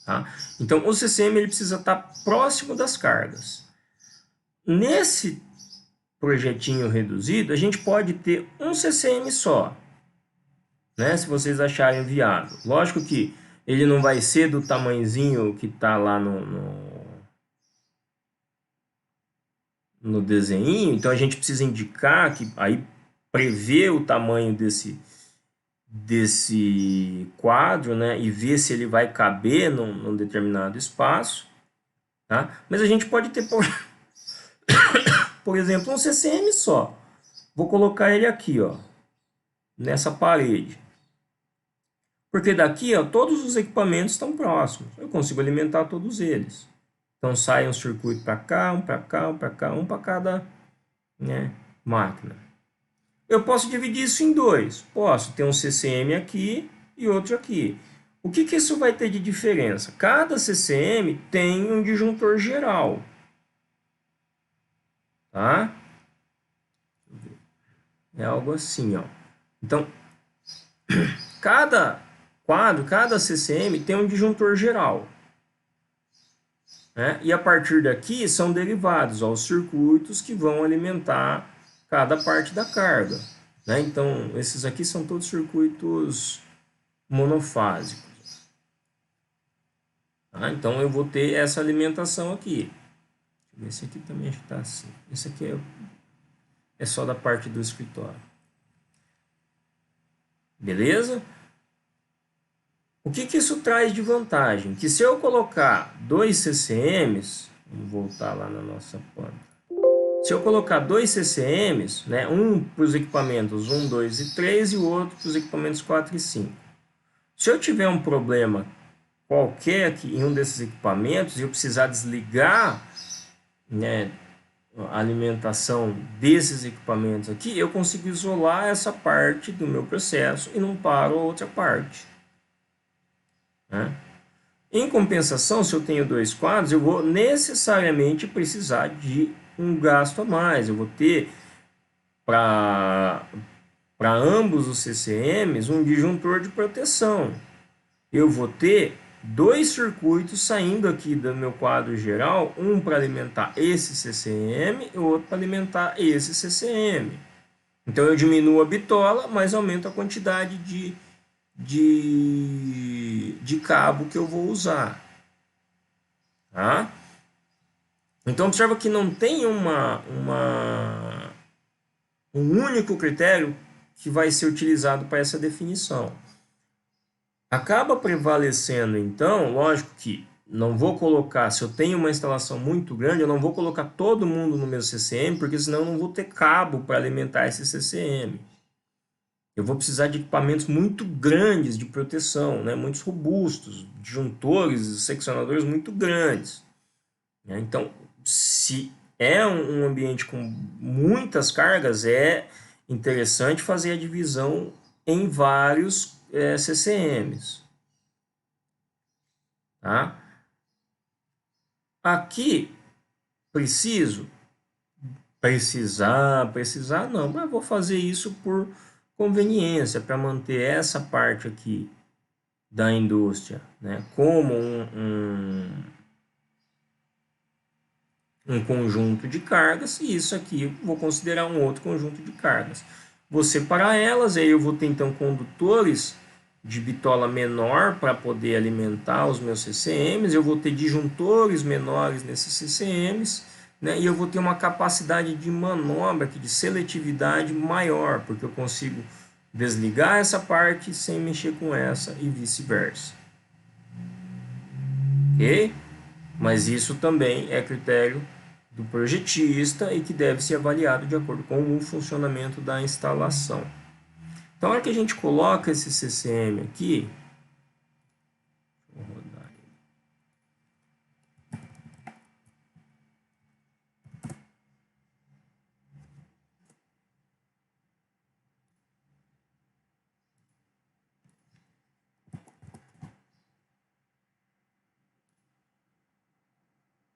Tá? Então, o CCM ele precisa estar próximo das cargas. Nesse projetinho reduzido, a gente pode ter um CCM só, né? Se vocês acharem viável. Lógico que ele não vai ser do tamanhozinho que está lá no desenho, então a gente precisa indicar que aí prever o tamanho desse quadro, né, e ver se ele vai caber num determinado espaço, tá? Mas a gente pode ter, por exemplo, um CCM só. Vou colocar ele aqui, ó, nessa parede. Porque daqui, ó, todos os equipamentos estão próximos. Eu consigo alimentar todos eles. Então sai um circuito para cá, um para cá, um para cá, um para cada, né, máquina. Eu posso dividir isso em dois. Posso ter um CCM aqui e outro aqui. O que isso vai ter de diferença? Cada CCM tem um disjuntor geral. Tá? É algo assim, ó. Então, cada quadro, cada CCM tem um disjuntor geral. Né? E a partir daqui são derivados os circuitos que vão alimentar cada parte da carga. Né? Então, esses aqui são todos circuitos monofásicos. Tá? Então, eu vou ter essa alimentação aqui. Esse aqui também está assim. Esse aqui é só da parte do escritório. Beleza? O que isso traz de vantagem? Que se eu colocar dois CCMs, vamos voltar lá na nossa planta. Se eu colocar dois CCMs, né, um para os equipamentos 1, 2 e 3 e o outro para os equipamentos 4 e 5. Se eu tiver um problema qualquer aqui em um desses equipamentos e eu precisar desligar, né, a alimentação desses equipamentos aqui, eu consigo isolar essa parte do meu processo e não paro a outra parte. Né? Em compensação, se eu tenho dois quadros, eu vou necessariamente precisar de um gasto a mais. Eu vou ter para ambos os CCMs um disjuntor de proteção. Eu vou ter dois circuitos saindo aqui do meu quadro geral, um para alimentar esse CCM e o outro para alimentar esse CCM. Então eu diminuo a bitola, mas aumento a quantidade de cabo que eu vou usar. Tá? Então observa que não tem um único critério que vai ser utilizado para essa definição. Acaba prevalecendo, então, lógico que não vou colocar, se eu tenho uma instalação muito grande, eu não vou colocar todo mundo no meu CCM, porque senão eu não vou ter cabo para alimentar esse CCM. Eu vou precisar de equipamentos muito grandes de proteção, né? Muitos robustos, disjuntores, seccionadores muito grandes. Né? Então, se é um ambiente com muitas cargas, é interessante fazer a divisão em vários CCMs. Tá? Aqui, precisar não, mas vou fazer isso por conveniência, para manter essa parte aqui da indústria, né, como um conjunto de cargas, e isso aqui eu vou considerar um outro conjunto de cargas. Vou separar elas, aí eu vou ter então condutores de bitola menor para poder alimentar os meus CCMs, eu vou ter disjuntores menores nesses CCMs, né, e eu vou ter uma capacidade de manobra, aqui, de seletividade maior, porque eu consigo desligar essa parte sem mexer com essa e vice-versa. Ok? Mas isso também é critério do projetista e que deve ser avaliado de acordo com o funcionamento da instalação. Então, na hora que a gente coloca esse CCM aqui, vou rodar ele.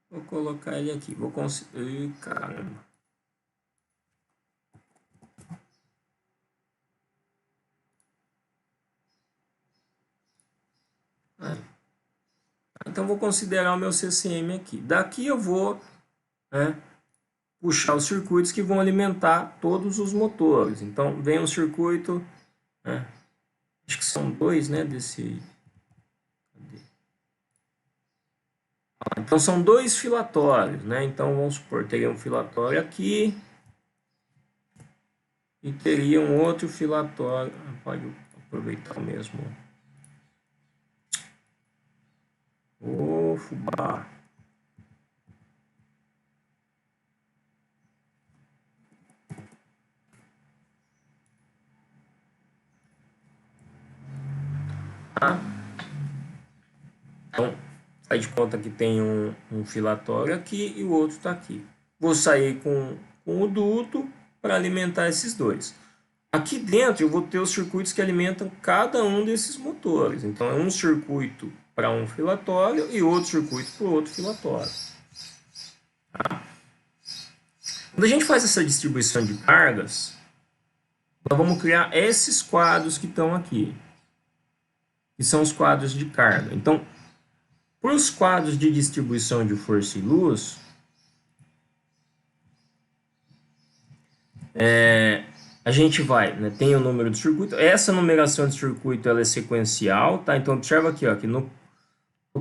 Vou colocar ele aqui. Vou conseguir. Caramba. Então, vou considerar o meu CCM aqui. Daqui eu vou, né, puxar os circuitos que vão alimentar todos os motores. Então, vem um circuito, né, acho que são dois, né, desse... Então, são dois filatórios, né? Então, vamos supor, teria um filatório aqui e teria um outro filatório... Pode aproveitar o mesmo. Ô, fubá. Tá? Então, faz de conta que tem um filatório aqui e o outro está aqui. Vou sair com o duto para alimentar esses dois. Aqui dentro eu vou ter os circuitos que alimentam cada um desses motores. Então é um circuito para um filatório e outro circuito para o outro filatório. Tá? Quando a gente faz essa distribuição de cargas, nós vamos criar esses quadros que estão aqui, que são os quadros de carga. Então, para os quadros de distribuição de força e luz, a gente vai, né, tem o número do circuito. Essa numeração de circuito ela é sequencial, tá? Então observa aqui, ó, que estou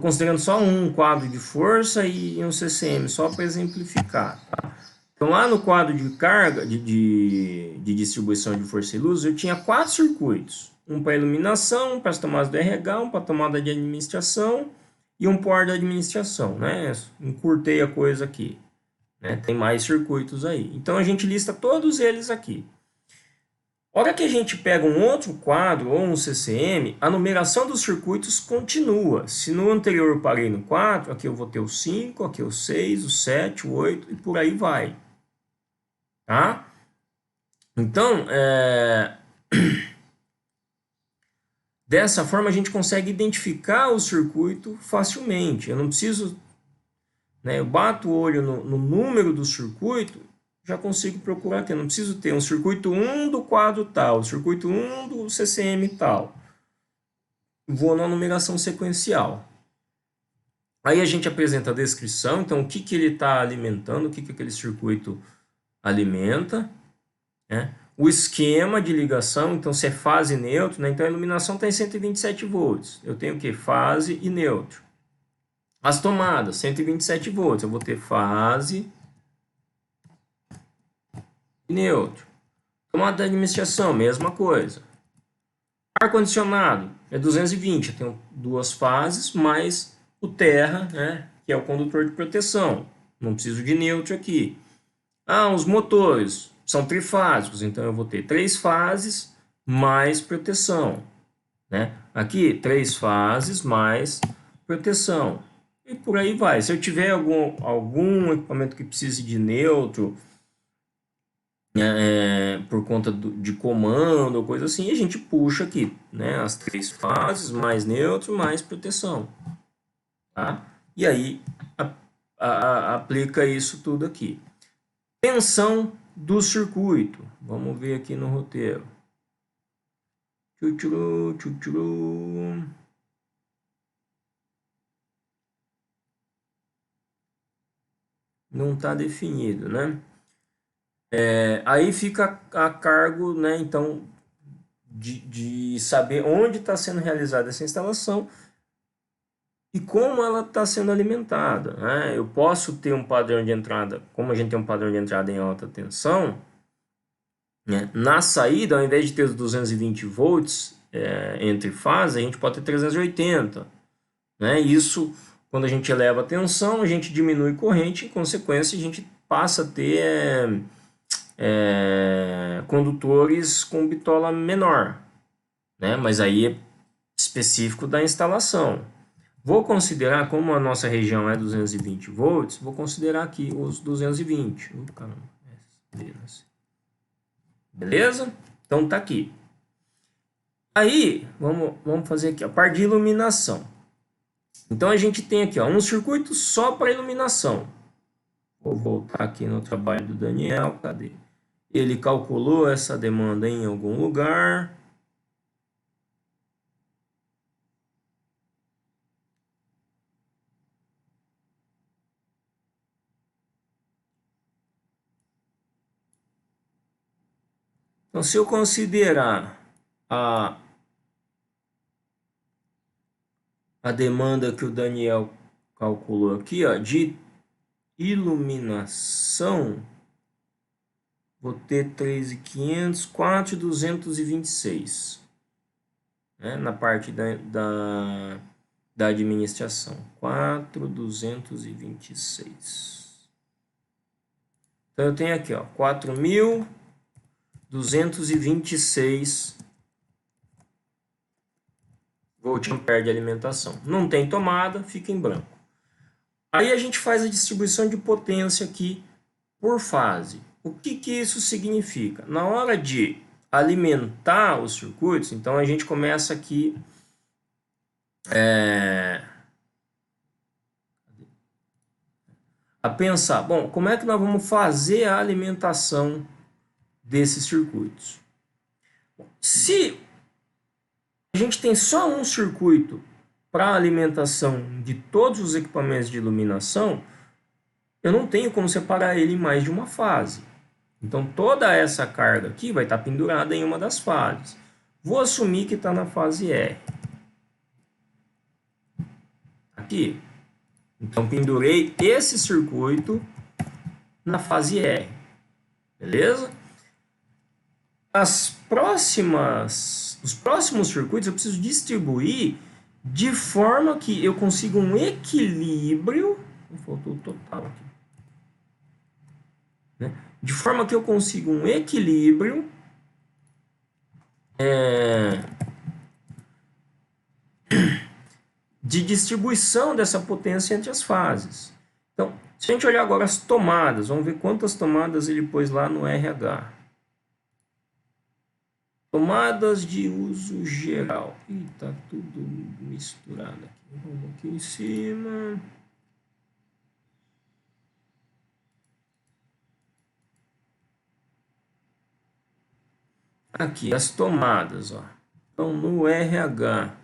considerando só um quadro de força e um CCM, só para exemplificar, tá? Então lá no quadro de carga, de distribuição de força e luz, eu tinha 4 circuitos. Um para iluminação, um para as tomadas do RH, um para a tomada de administração e um por da administração, né? Encurtei a coisa aqui, né? Tem mais circuitos aí. Então a gente lista todos eles aqui. A hora que a gente pega um outro quadro ou um CCM, a numeração dos circuitos continua. Se no anterior eu parei no 4, aqui eu vou ter o 5, aqui o 6, o 7, o 8 e por aí vai. Tá? Então, dessa forma a gente consegue identificar o circuito facilmente. Eu não preciso, né, eu bato o olho no número do circuito, já consigo procurar aqui. Eu não preciso ter um circuito 1 do quadro tal, circuito 1 do CCM tal. Vou na numeração sequencial. Aí a gente apresenta a descrição, então o que, que ele está alimentando, o que, que aquele circuito alimenta, né? O esquema de ligação, então se é fase e neutro, né? Então a iluminação está em 127 volts. Eu tenho o que? Fase e neutro. As tomadas, 127 volts. Eu vou ter fase e neutro. Tomada de administração, mesma coisa. Ar-condicionado é 220. Eu tenho 2 fases, mais o terra, né? Que é o condutor de proteção. Não preciso de neutro aqui. Os motores são trifásicos, então eu vou ter 3 fases mais proteção, né? Aqui, 3 fases mais proteção. E por aí vai. Se eu tiver algum equipamento que precise de neutro, por conta de comando ou coisa assim, a gente puxa aqui, né? As 3 fases, mais neutro, mais proteção. Tá? E aí, aplica isso tudo aqui. Tensão do circuito. Vamos ver aqui no roteiro. Não está definido, né? Aí fica a cargo, né? Então, de saber onde está sendo realizada essa instalação e como ela está sendo alimentada, né? Eu posso ter um padrão de entrada, como a gente tem um padrão de entrada em alta tensão, né? Na saída, ao invés de ter os 220 volts entre fases, a gente pode ter 380. Né? Isso, quando a gente eleva a tensão, a gente diminui corrente, em consequência, a gente passa a ter condutores com bitola menor. Né? Mas aí é específico da instalação. Vou considerar, como a nossa região é 220 volts, vou considerar aqui os 220. Beleza? Então tá aqui. Aí, vamos fazer aqui a parte de iluminação. Então a gente tem aqui, ó, um circuito só para iluminação. Vou voltar aqui no trabalho do Daniel, cadê? Ele calculou essa demanda em algum lugar. Então, se eu considerar a demanda que o Daniel calculou aqui, ó, de iluminação, vou ter 3.500, 4.226. né, na parte da administração. 4.226. Então, eu tenho aqui, ó, 4.226 volt-ampere de alimentação. Não tem tomada, fica em branco. Aí a gente faz a distribuição de potência aqui por fase. O que isso significa? Na hora de alimentar os circuitos, então a gente começa aqui a pensar, bom, como é que nós vamos fazer a alimentação desses circuitos? Se a gente tem só um circuito para a alimentação de todos os equipamentos de iluminação, eu não tenho como separar ele em mais de uma fase. Então, toda essa carga aqui vai estar pendurada em uma das fases. Vou assumir que está na fase R. Aqui. Então, pendurei esse circuito na fase R. Beleza? Os próximos circuitos eu preciso distribuir de forma que eu consiga um equilíbrio. Faltou o total aqui. Né? De forma que eu consiga um equilíbrio de distribuição dessa potência entre as fases. Então, se a gente olhar agora as tomadas, vamos ver quantas tomadas ele pôs lá no RH. Tomadas de uso geral. Ih, tá tudo misturado aqui. Vamos aqui em cima. Aqui, as tomadas, ó. Então, no RH,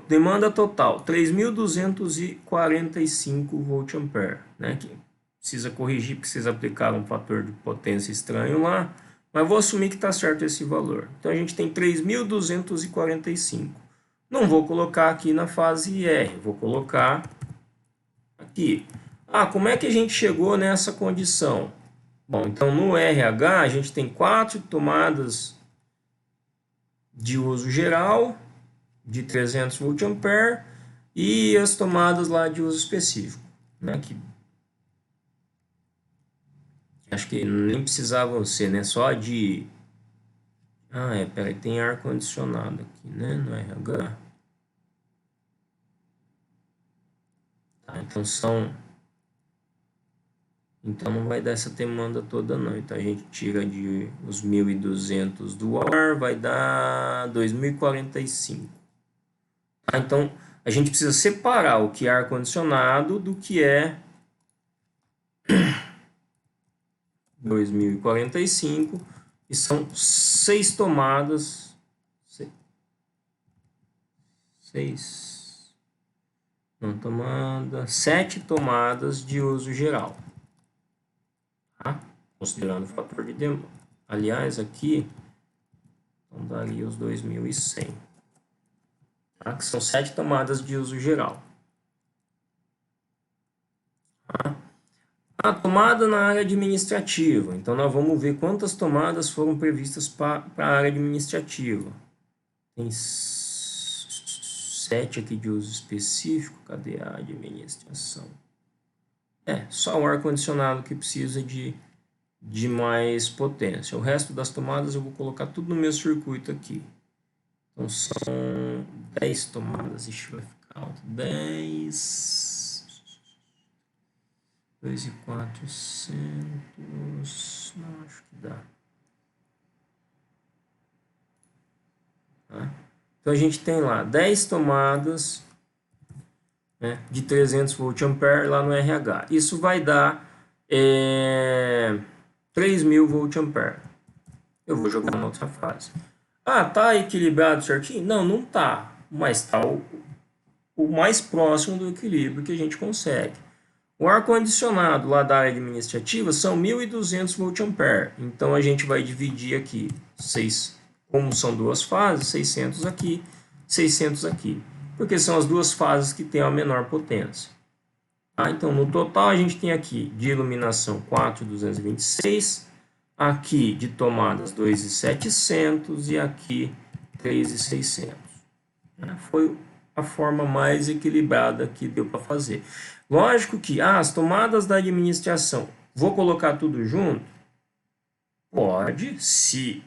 demanda total, 3.245 volt-ampere, né? Que precisa corrigir, porque vocês aplicaram um fator de potência estranho lá, mas vou assumir que está certo esse valor. Então, a gente tem 3.245. Não vou colocar aqui na fase R, vou colocar aqui. Como é que a gente chegou nessa condição? Bom, então no RH a gente tem 4 tomadas de uso geral de 300 volt-ampere e as tomadas lá de uso específico, né? Que acho que nem precisavam ser, né? Só de... peraí, tem ar-condicionado aqui, né? No RH. Tá, então não vai dar essa demanda toda não. Então a gente tira de os 1.200 do ar, vai dar 2.045. Tá? Então a gente precisa separar o que é ar-condicionado do que é 2.045. E são 6 tomadas. 7 tomadas de uso geral. Tá? Considerando o fator de demanda. Aliás, aqui então daria os 2.100. Tá? Que são 7 tomadas de uso geral. Tá? A tomada na área administrativa. Então, nós vamos ver quantas tomadas foram previstas para a área administrativa. Tem 7 aqui de uso específico. Cadê a administração? Só o ar-condicionado que precisa de mais potência. O resto das tomadas eu vou colocar tudo no meu circuito aqui. Então, são 10 tomadas. Ixi, vai ficar alto. 10... 2.400, não acho que dá. Tá? Então a gente tem lá 10 tomadas, né, de 300 volt-ampere lá no RH. Isso vai dar 3.000 volt-ampere. Eu vou jogar na outra fase. Tá equilibrado certinho? Não tá, mas tá o mais próximo do equilíbrio que a gente consegue. O ar-condicionado lá da área administrativa são 1.200 volt-ampere. Então, a gente vai dividir aqui, como são duas fases, 600 aqui, 600 aqui. Porque são as duas fases que têm a menor potência. Tá? Então, no total, a gente tem aqui de iluminação 4.226, aqui de tomadas 2.700 e aqui 3.600. Foi a forma mais equilibrada que deu para fazer. Lógico que as tomadas da administração, vou colocar tudo junto? Pode, se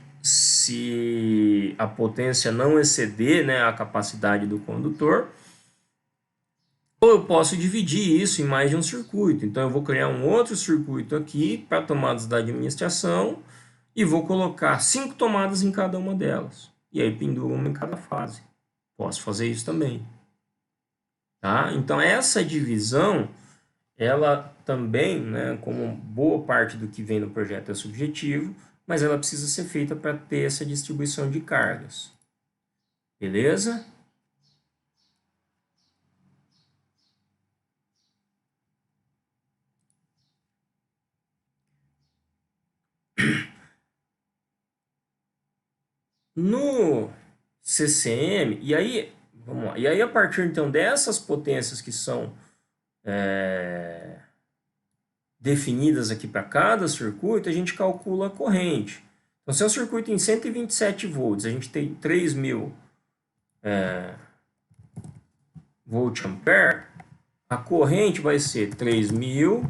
a potência não exceder, né, a capacidade do condutor. Ou eu posso dividir isso em mais de um circuito. Então, eu vou criar um outro circuito aqui para tomadas da administração e vou colocar 5 tomadas em cada uma delas. E aí, penduro uma em cada fase. Posso fazer isso também. Tá? Então, essa divisão, ela também, né, como boa parte do que vem no projeto é subjetivo, mas ela precisa ser feita para ter essa distribuição de cargas. Beleza? No CCM, e aí, vamos lá, e aí a partir então dessas potências que são definidas aqui para cada circuito, a gente calcula a corrente. Então, se é um circuito em 127 volts, a gente tem 3.000 volt-ampere, a corrente vai ser 3.000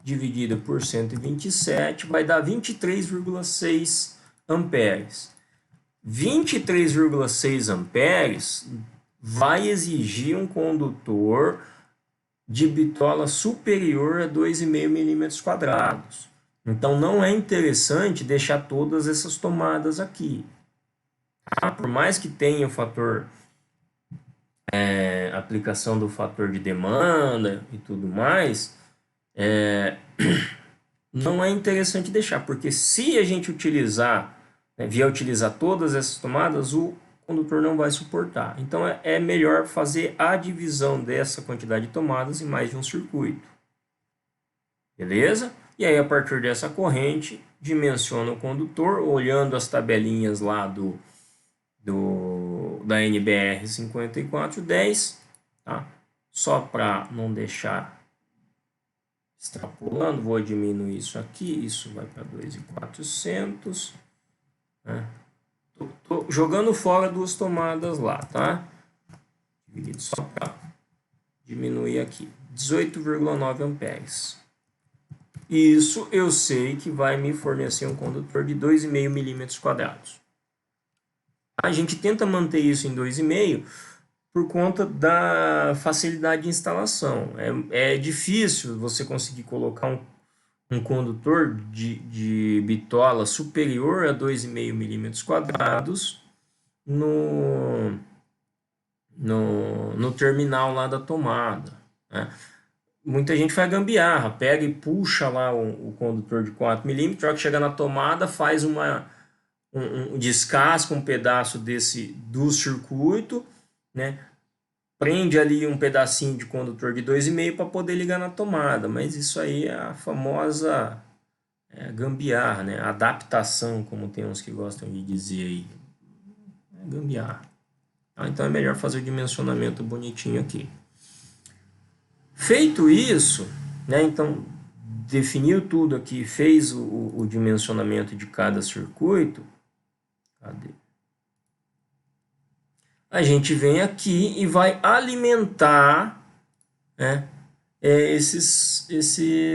dividida por 127, vai dar 23,6 amperes. 23,6 amperes vai exigir um condutor de bitola superior a 2,5 milímetros quadrados. Então, não é interessante deixar todas essas tomadas aqui. Tá? Por mais que tenha o fator, aplicação do fator de demanda e tudo mais, não é interessante deixar, porque se a gente utilizar, vier utilizar todas essas tomadas, o condutor não vai suportar. Então, é melhor fazer a divisão dessa quantidade de tomadas em mais de um circuito. Beleza? E aí, a partir dessa corrente, dimensiona o condutor, olhando as tabelinhas lá da NBR 5410, tá? Só para não deixar extrapolando, vou diminuir isso aqui, isso vai para 2.400, né? Tô jogando fora 2 tomadas lá, tá? Dividido só para diminuir aqui, 18,9 amperes. Isso eu sei que vai me fornecer um condutor de 2,5 milímetros quadrados. A gente tenta manter isso em 2,5 por conta da facilidade de instalação. É difícil você conseguir colocar um condutor de bitola superior a 2,5 milímetros quadrados no terminal lá da tomada, né? Muita gente faz gambiarra, pega e puxa lá o condutor de 4 milímetros, na hora que chega na tomada, faz descasca um pedaço do circuito, né? Prende ali um pedacinho de condutor de 2,5 para poder ligar na tomada, mas isso aí é a famosa gambiarra, né? Adaptação, como tem uns que gostam de dizer aí. É gambiarra. Então é melhor fazer o dimensionamento bonitinho aqui. Feito isso, né? Então definiu tudo aqui, fez o dimensionamento de cada circuito. Cadê? A gente vem aqui e vai alimentar, né, esses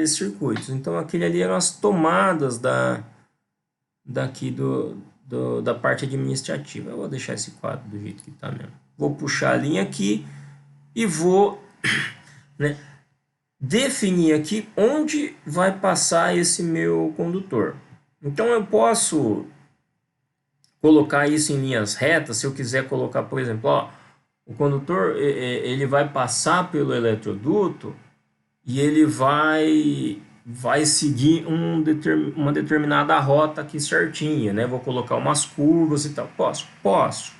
circuitos. Então, aquele ali eram as tomadas da parte administrativa. Eu vou deixar esse quadro do jeito que está mesmo. Vou puxar a linha aqui e vou, né, definir aqui onde vai passar esse meu condutor. Então, eu posso colocar isso em linhas retas. Se eu quiser colocar, por exemplo, o condutor ele vai passar pelo eletroduto e ele vai seguir uma determinada rota aqui certinha, né? Vou colocar umas curvas e tal. Posso,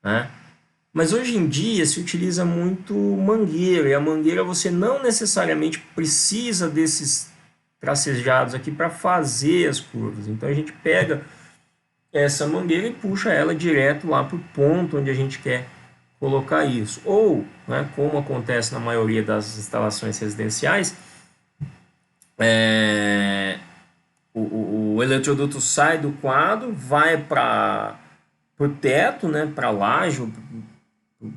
né? Mas hoje em dia se utiliza muito mangueira, e a mangueira você não necessariamente precisa desses tracejados aqui para fazer as curvas. Então a gente pega essa mangueira e puxa ela direto lá para o ponto onde a gente quer colocar isso. Ou, né, como acontece na maioria das instalações residenciais, o eletroduto sai do quadro, vai para pro teto, né, para a laje,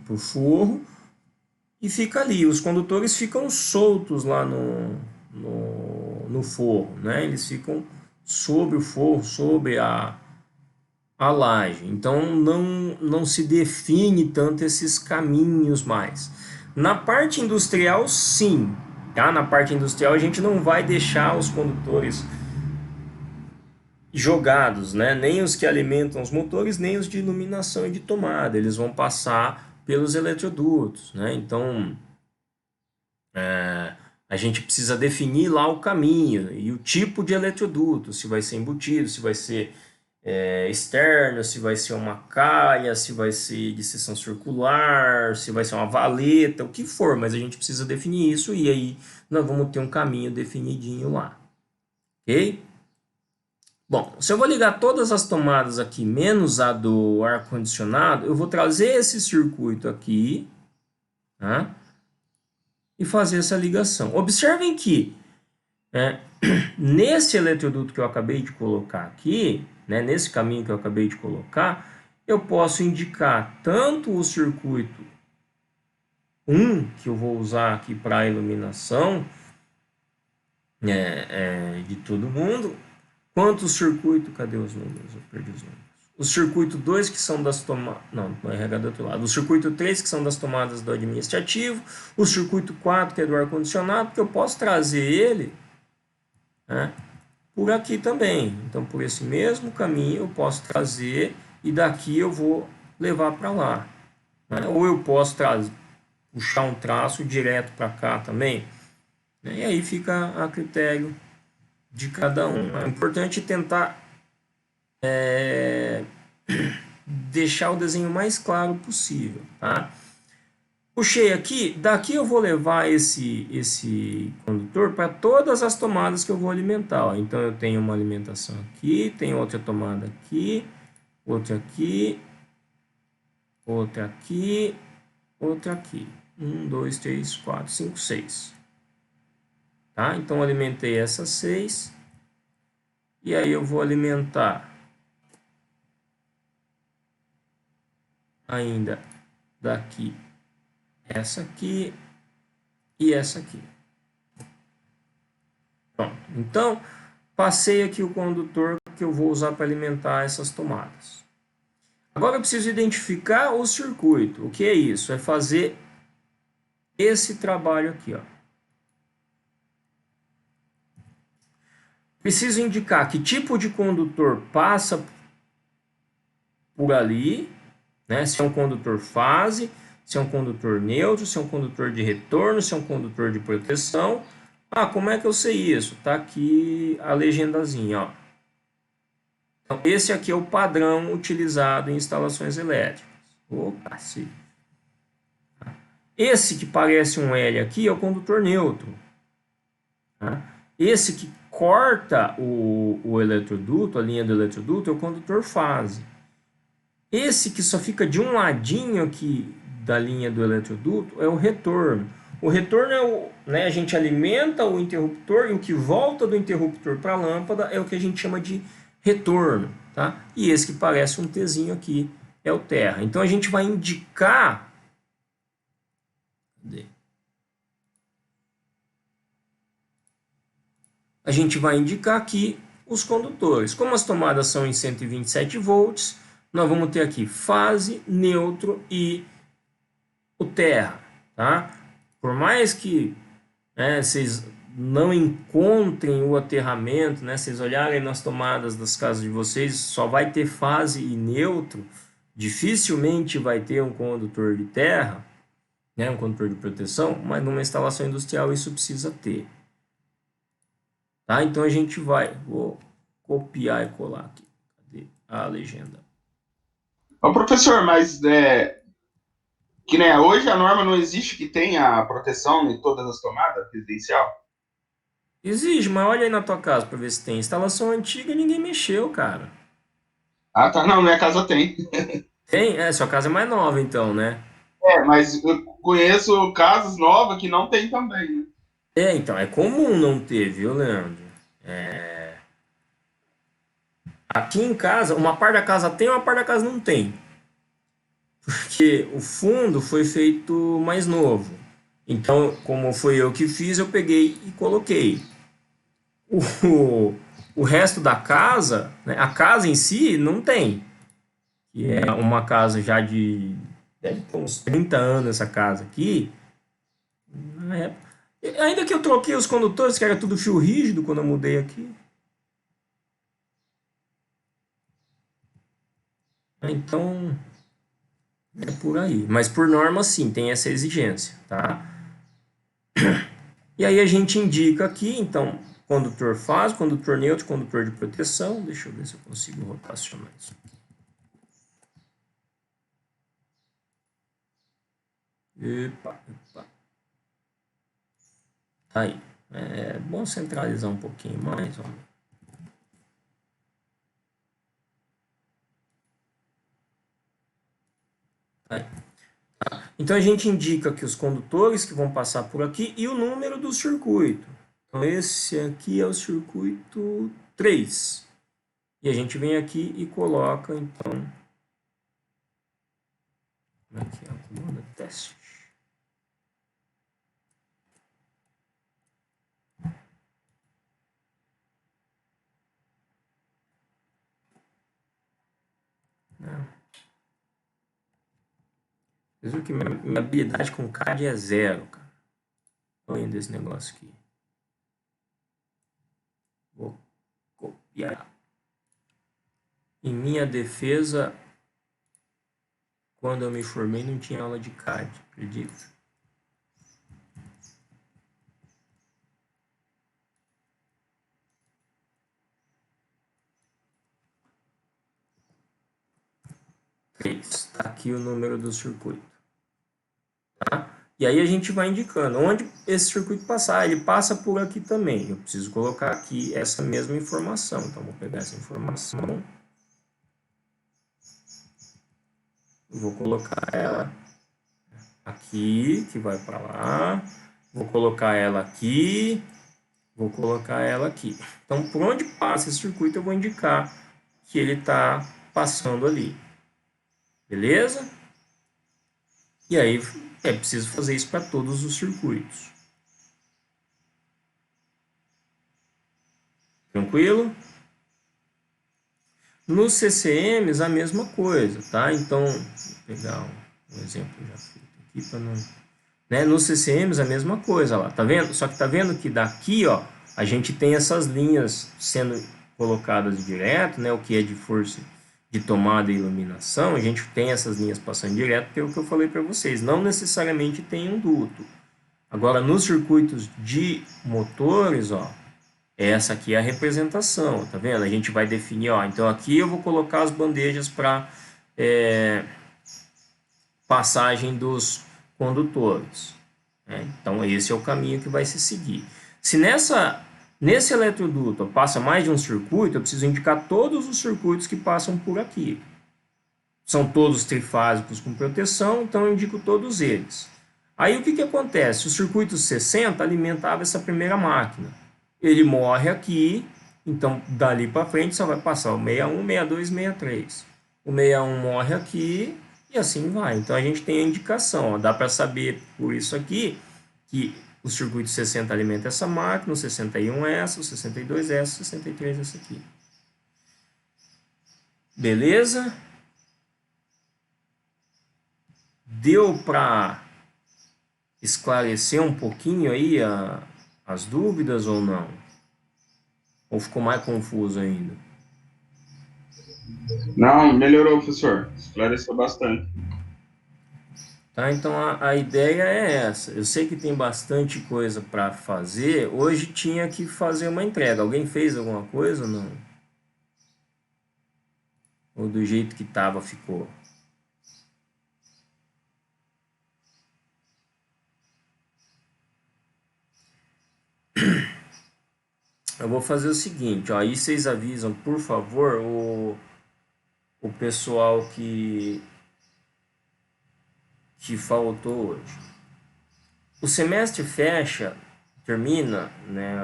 para o forro, e fica ali. Os condutores ficam soltos lá no forro, né? Eles ficam sobre o forro, sobre a laje. Então não se define tanto esses caminhos mais. Na parte industrial, sim. Tá? Na parte industrial, a gente não vai deixar os condutores jogados, né? Nem os que alimentam os motores, nem os de iluminação e de tomada. Eles vão passar pelos eletrodutos, né? Então, a gente precisa definir lá o caminho e o tipo de eletroduto, se vai ser embutido, se vai ser externo, se vai ser uma calha, se vai ser de seção circular, se vai ser uma valeta, o que for, mas a gente precisa definir isso e aí nós vamos ter um caminho definidinho lá, ok? Bom, se eu vou ligar todas as tomadas aqui, menos a do ar-condicionado, eu vou trazer esse circuito aqui, tá? E fazer essa ligação. Observem que nesse eletroduto que eu acabei de colocar aqui, né, nesse caminho que eu acabei de colocar, eu posso indicar tanto o circuito 1, que eu vou usar aqui para a iluminação de todo mundo, quanto o circuito, cadê os números? Eu perdi os números. O circuito 2, que são das tomadas, não é RH do outro lado. O circuito 3, que são das tomadas do administrativo. O circuito 4, que é do ar-condicionado, que eu posso trazer ele, né, por aqui também. Então, por esse mesmo caminho, eu posso trazer e daqui eu vou levar para lá. Né? Ou eu posso puxar um traço direto para cá também. Né? E aí fica a critério de cada um. É importante tentar deixar o desenho mais claro possível. Tá? Puxei aqui, daqui eu vou levar esse condutor para todas as tomadas que eu vou alimentar. Ó. Então eu tenho uma alimentação aqui, tem outra tomada aqui, outra aqui, outra aqui, outra aqui. 1, 2, 3, 4, 5, 6. Tá? Então eu alimentei essas 6. E aí eu vou alimentar ainda daqui essa aqui e essa aqui. Pronto. Então, passei aqui o condutor que eu vou usar para alimentar essas tomadas. Agora eu preciso identificar o circuito. O que é isso? É fazer esse trabalho aqui, ó. Preciso indicar que tipo de condutor passa por ali, né? Se é um condutor fase, se é um condutor neutro, se é um condutor de retorno, se é um condutor de proteção. Ah, como é que eu sei isso? Tá aqui a legendazinha, ó. Então, esse aqui é o padrão utilizado em instalações elétricas. Opa, sim. Esse que parece um L aqui é o condutor neutro. Esse que corta o eletroduto, a linha do eletroduto, é o condutor fase. Esse que só fica de um ladinho aqui da linha do eletroduto é o retorno. O retorno é né, a gente alimenta o interruptor e o que volta do interruptor para a lâmpada é o que a gente chama de retorno. Tá? E esse que parece um Tzinho aqui é o terra. Então a gente vai indicar... A gente vai indicar aqui os condutores. Como as tomadas são em 127 volts, nós vamos ter aqui fase, neutro e o terra. Tá? Por mais que vocês não encontrem o aterramento, né, vocês olharem nas tomadas das casas de vocês, só vai ter fase e neutro, dificilmente vai ter um condutor de terra, né, um condutor de proteção, mas numa instalação industrial isso precisa ter. Tá? Então a gente vou copiar e colar aqui. Cadê a legenda? Ô, professor, mas que né, hoje a norma não existe que tenha a proteção em todas as tomadas residencial? Exige, mas olha aí na tua casa para ver se tem. Instalação antiga ninguém mexeu, cara. Ah, tá. Não, minha casa tem. Tem? Sua casa é mais nova então, né? Mas eu conheço casas novas que não tem também, né? Então, é comum não ter, viu, Leandro? Aqui em casa, uma parte da casa tem, uma parte da casa não tem. Porque o fundo foi feito mais novo. Então, como foi eu que fiz, eu peguei e coloquei. O resto da casa, né, a casa em si não tem. Que é uma casa já de... Deve ter uns 30 anos essa casa aqui. Na época, ainda que eu troquei os condutores, que era tudo fio rígido quando eu mudei aqui. Então, é por aí. Mas por norma, sim, tem essa exigência, tá? E aí a gente indica aqui, então, condutor fásico, condutor neutro, condutor de proteção. Deixa eu ver se eu consigo rotacionar isso aqui. Epa, epa. Tá aí. É bom centralizar um pouquinho mais, ó. Tá aí. Então a gente indica que os condutores que vão passar por aqui e o número do circuito. Então esse aqui é o circuito 3. E a gente vem aqui e coloca, então, aqui é a comanda teste. Vocês viram que minha habilidade com CAD é 0, cara. Olha desse negócio aqui. Vou copiar. Em minha defesa, quando eu me formei, não tinha aula de CAD, acredito. Está aqui o número do circuito. Tá? E aí a gente vai indicando onde esse circuito passar. Ele passa por aqui também. Eu preciso colocar aqui essa mesma informação. Então, vou pegar essa informação. Vou colocar ela aqui, que vai para lá. Vou colocar ela aqui. Vou colocar ela aqui. Então, por onde passa esse circuito, eu vou indicar que ele está passando ali. Beleza? E aí, é preciso fazer isso para todos os circuitos. Tranquilo? Nos CCMs, a mesma coisa, tá? Então, vou pegar um exemplo já feito aqui para não... Né? Nos CCMs, a mesma coisa lá, tá vendo? Só que tá vendo que daqui, ó, a gente tem essas linhas sendo colocadas direto, né? O que é de força de tomada e iluminação, a gente tem essas linhas passando direto, que é o que eu falei para vocês. Não necessariamente tem um duto. Agora, nos circuitos de motores, ó, essa aqui é a representação, tá vendo? A gente vai definir, ó, então aqui eu vou colocar as bandejas para passagem dos condutores, né? Então esse é o caminho que vai se seguir. Se nesse eletroduto passa mais de um circuito, eu preciso indicar todos os circuitos que passam por aqui. São todos trifásicos com proteção, então eu indico todos eles. Aí o que acontece? O circuito 60 alimentava essa primeira máquina. Ele morre aqui, então dali para frente só vai passar o 61, 62, 63. O 61 morre aqui e assim vai. Então a gente tem a indicação, ó, dá para saber por isso aqui que o circuito 60 alimenta essa máquina, o 61 essa, o 62 essa, o 63 essa aqui. Beleza? Deu para esclarecer um pouquinho aí as dúvidas ou não? Ou ficou mais confuso ainda? Não, melhorou, professor. Esclareceu bastante. Tá, então a ideia é essa. Eu sei que tem bastante coisa para fazer. Hoje tinha que fazer uma entrega. Alguém fez alguma coisa ou não? Ou do jeito que estava ficou? Eu vou fazer o seguinte, ó, aí vocês avisam, por favor, o pessoal que faltou hoje. O semestre termina, né,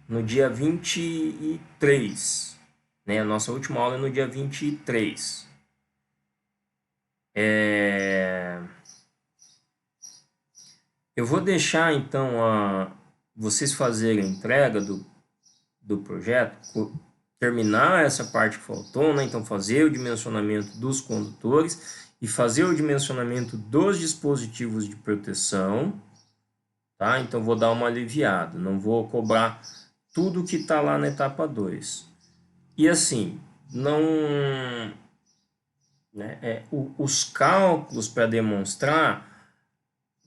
no dia 23. né? A nossa última aula é no dia 23. Eu vou deixar, então, vocês fazerem a entrega do projeto, terminar essa parte que faltou, né? Então, fazer o dimensionamento dos condutores e fazer o dimensionamento dos dispositivos de proteção, tá? Então, vou dar uma aliviada, não vou cobrar tudo que está lá na etapa 2. E assim, não... né, os cálculos para demonstrar,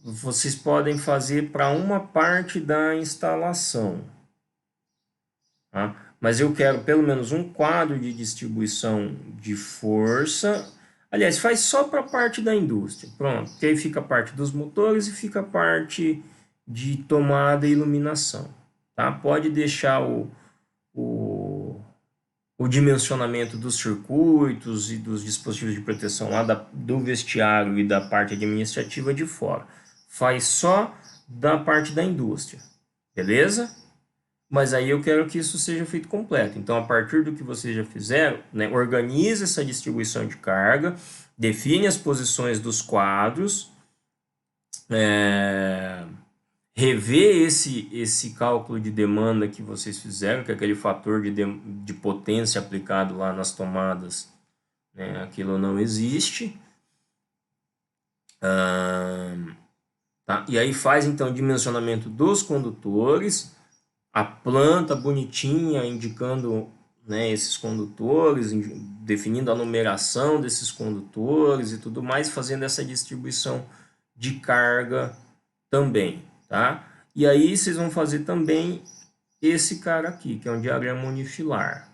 vocês podem fazer para uma parte da instalação, tá? Mas eu quero pelo menos um quadro de distribuição de força. Aliás, faz só para a parte da indústria, pronto, que aí fica a parte dos motores e fica a parte de tomada e iluminação, tá? Pode deixar o dimensionamento dos circuitos e dos dispositivos de proteção lá do vestiário e da parte administrativa de fora. Faz só da parte da indústria, beleza? Mas aí eu quero que isso seja feito completo. Então, a partir do que vocês já fizeram, né, organize essa distribuição de carga, define as posições dos quadros, rever esse cálculo de demanda que vocês fizeram, que é aquele fator de potência aplicado lá nas tomadas, né, aquilo não existe. Tá? E aí faz, então, o dimensionamento dos condutores, a planta bonitinha, indicando, né, esses condutores, definindo a numeração desses condutores e tudo mais, fazendo essa distribuição de carga também, tá? E aí vocês vão fazer também esse cara aqui, que é um diagrama unifilar,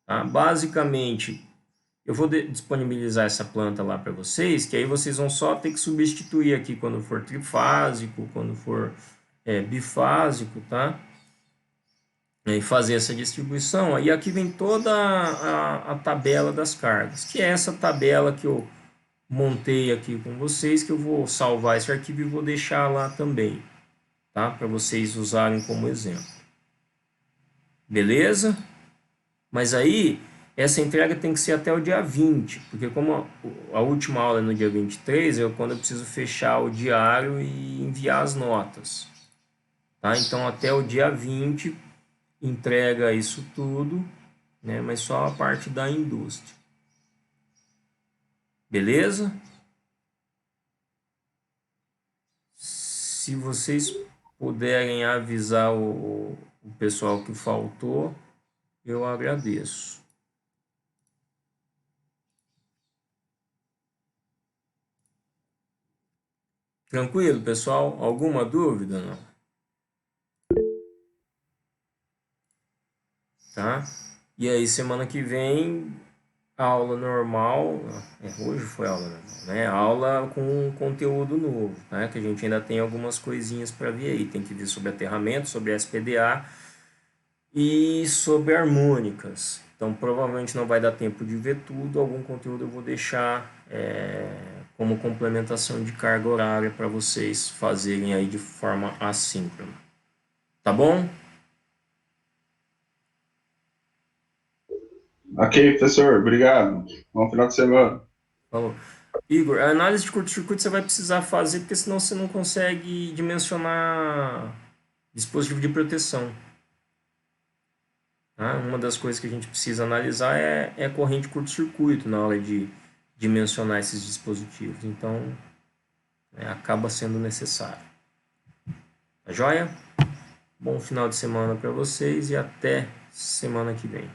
tá? Basicamente, eu vou disponibilizar essa planta lá para vocês, que aí vocês vão só ter que substituir aqui quando for trifásico, quando for bifásico, tá? E fazer essa distribuição. Aí aqui vem toda a tabela das cargas, que é essa tabela que eu montei aqui com vocês, que eu vou salvar esse arquivo e vou deixar lá também, tá? Para vocês usarem como exemplo. Beleza? Mas aí, essa entrega tem que ser até o dia 20, porque como a última aula é no dia 23, quando eu preciso fechar o diário e enviar as notas, tá? Então, até o dia 20, entrega isso tudo, né? Mas só a parte da indústria. Beleza? Se vocês puderem avisar o pessoal que faltou, eu agradeço. Tranquilo, pessoal? Alguma dúvida? Não? Tá? E aí, semana que vem, aula normal. Hoje foi aula normal, né? Aula com conteúdo novo, né? Que a gente ainda tem algumas coisinhas para ver aí. Tem que ver sobre aterramento, sobre SPDA e sobre harmônicas. Então, provavelmente não vai dar tempo de ver tudo. Algum conteúdo eu vou deixar como complementação de carga horária para vocês fazerem aí de forma assíncrona. Tá bom? Ok, professor, obrigado. Bom final de semana. Falou. Igor, a análise de curto-circuito você vai precisar fazer, porque senão você não consegue dimensionar dispositivo de proteção. Tá? Uma das coisas que a gente precisa analisar é a corrente de curto-circuito na hora de dimensionar esses dispositivos. Então, acaba sendo necessário. Tá joia? Bom final de semana para vocês e até semana que vem.